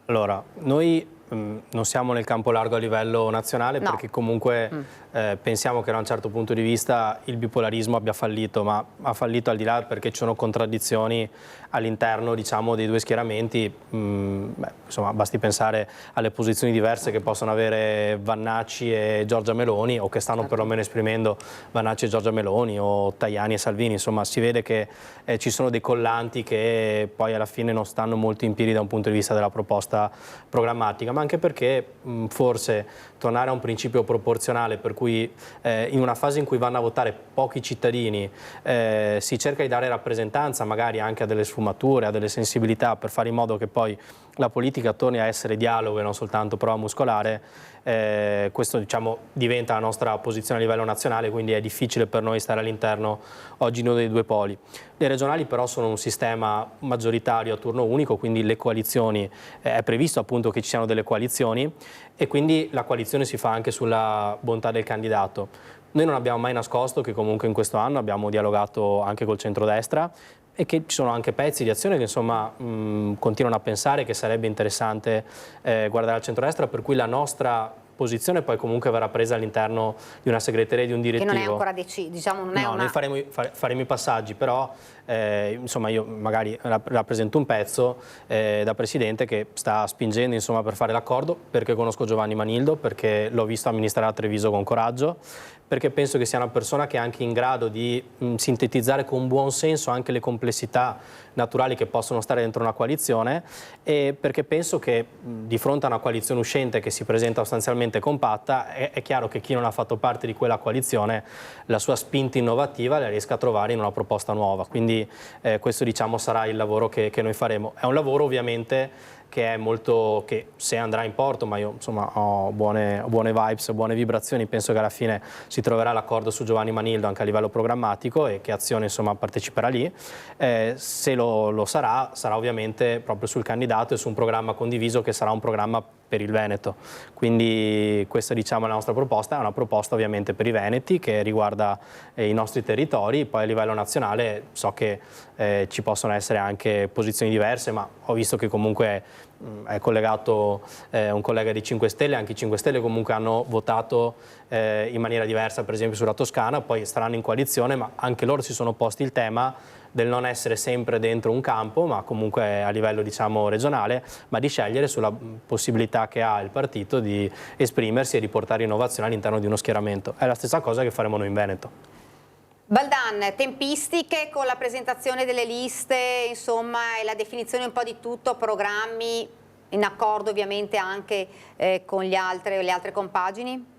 Allora, noi non siamo nel campo largo a livello nazionale, no, perché comunque pensiamo che da un certo punto di vista il bipolarismo abbia fallito, ma ha fallito al di là perché ci sono contraddizioni all'interno, diciamo, dei due schieramenti. Insomma, basti pensare alle posizioni diverse che possono avere Vannacci e Giorgia Meloni, o che stanno perlomeno esprimendo Vannacci e Giorgia Meloni, o Tajani e Salvini. Insomma, si vede che ci sono dei collanti che poi alla fine non stanno molto in piedi da un punto di vista della proposta programmatica, ma anche perché forse tornare a un principio proporzionale per cui in una fase in cui vanno a votare pochi cittadini si cerca di dare rappresentanza magari anche a delle sfumature, a delle sensibilità, per fare in modo che poi la politica torni a essere dialogo e non soltanto prova muscolare, questo diciamo diventa la nostra posizione a livello nazionale, quindi è difficile per noi stare all'interno oggi uno dei due poli. Le regionali però sono un sistema maggioritario a turno unico, quindi le coalizioni, è previsto appunto che ci siano delle coalizioni e quindi la coalizione si fa anche sulla bontà del candidato. Noi non abbiamo mai nascosto che comunque in questo anno abbiamo dialogato anche col centrodestra e che ci sono anche pezzi di Azione che insomma continuano a pensare che sarebbe interessante guardare al centrodestra, per cui la nostra posizione poi comunque verrà presa all'interno di una segreteria, di un direttivo. Che non è ancora deciso, diciamo, non è una... Noi faremo i passaggi, però insomma io magari rappresento un pezzo da Presidente che sta spingendo insomma per fare l'accordo, perché conosco Giovanni Manildo, perché l'ho visto amministrare a Treviso con coraggio, perché penso che sia una persona che è anche in grado di sintetizzare con buon senso anche le complessità naturali che possono stare dentro una coalizione, e perché penso che di fronte a una coalizione uscente che si presenta sostanzialmente compatta, è chiaro che chi non ha fatto parte di quella coalizione la sua spinta innovativa la riesca a trovare in una proposta nuova. Quindi questo diciamo sarà il lavoro che noi faremo. È un lavoro ovviamente che è molto, che se andrà in porto, ma io insomma ho buone vibes, buone vibrazioni, penso che alla fine si troverà l'accordo su Giovanni Manildo anche a livello programmatico e che Azione insomma parteciperà lì. Se lo sarà ovviamente proprio sul candidato e su un programma condiviso che sarà un programma per il Veneto. Quindi questa diciamo è la nostra proposta, è una proposta ovviamente per i veneti che riguarda i nostri territori, poi a livello nazionale so che ci possono essere anche posizioni diverse, ma ho visto che comunque è collegato un collega di 5 Stelle, anche i 5 Stelle comunque hanno votato in maniera diversa per esempio sulla Toscana, poi staranno in coalizione, ma anche loro si sono posti il tema del non essere sempre dentro un campo, ma comunque a livello diciamo regionale, ma di scegliere sulla possibilità che ha il partito di esprimersi e di portare innovazione all'interno di uno schieramento. È la stessa cosa che faremo noi in Veneto. Baldan, tempistiche con la presentazione delle liste, insomma, e la definizione un po' di tutto, programmi, in accordo ovviamente anche con le altre compagini?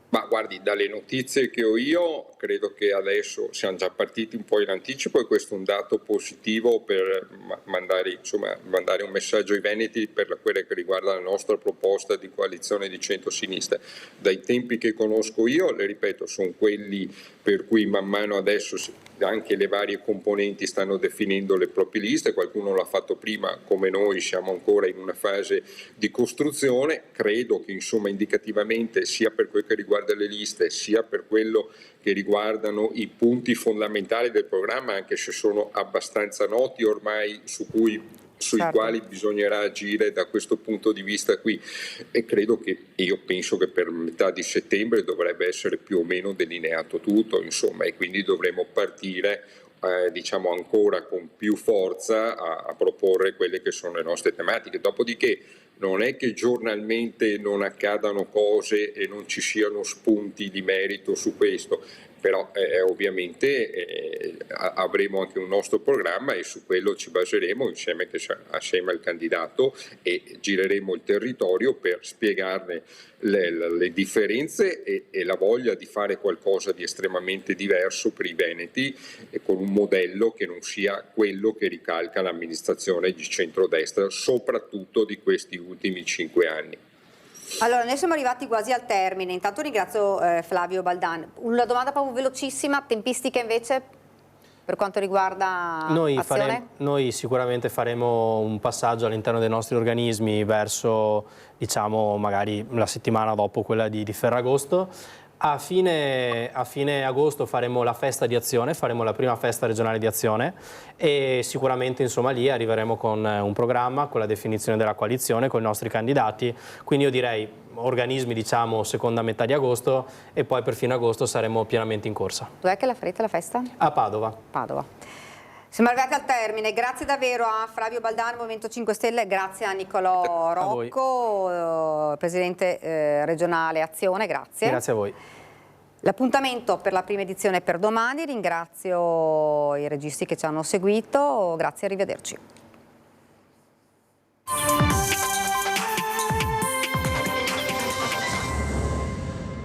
Ma guardi, dalle notizie che ho io, credo che adesso siamo già partiti un po' in anticipo e questo è un dato positivo per mandare un messaggio ai veneti per quelle che riguarda la nostra proposta di coalizione di centro-sinistra. Dai tempi che conosco io, le ripeto, sono quelli per cui man mano adesso anche le varie componenti stanno definendo le proprie liste, qualcuno l'ha fatto prima come noi, siamo ancora in una fase di costruzione, credo che insomma indicativamente sia per quel che riguarda le liste sia per quello che riguardano i punti fondamentali del programma, anche se sono abbastanza noti ormai sui quali bisognerà agire da questo punto di vista qui, e io penso che per metà di settembre dovrebbe essere più o meno delineato tutto, insomma, e quindi dovremo partire diciamo ancora con più forza a proporre quelle che sono le nostre tematiche. Dopodiché non è che giornalmente non accadano cose e non ci siano spunti di merito su questo, però ovviamente avremo anche un nostro programma e su quello ci baseremo insieme al candidato e gireremo il territorio per spiegarne le differenze e la voglia di fare qualcosa di estremamente diverso per i veneti e con un modello che non sia quello che ricalca l'amministrazione di centrodestra, soprattutto di questi ultimi 5 anni. Allora, noi siamo arrivati quasi al termine, intanto ringrazio Flavio Baldan. Una domanda proprio velocissima, tempistica invece per quanto riguarda Azione? Noi sicuramente faremo un passaggio all'interno dei nostri organismi verso, diciamo, magari la settimana dopo quella di Ferragosto. A fine agosto faremo la festa di Azione, faremo la prima festa regionale di Azione e sicuramente insomma lì arriveremo con un programma, con la definizione della coalizione, con i nostri candidati, quindi io direi organismi diciamo seconda metà di agosto e poi per fine agosto saremo pienamente in corsa. Dov'è che la farete la festa? A Padova. Siamo arrivati al termine, grazie davvero a Flavio Baldan, Movimento 5 Stelle, grazie a Nicolò Rocco, Presidente regionale Azione, grazie. Grazie a voi. L'appuntamento per la prima edizione è per domani, ringrazio i registi che ci hanno seguito, grazie e arrivederci.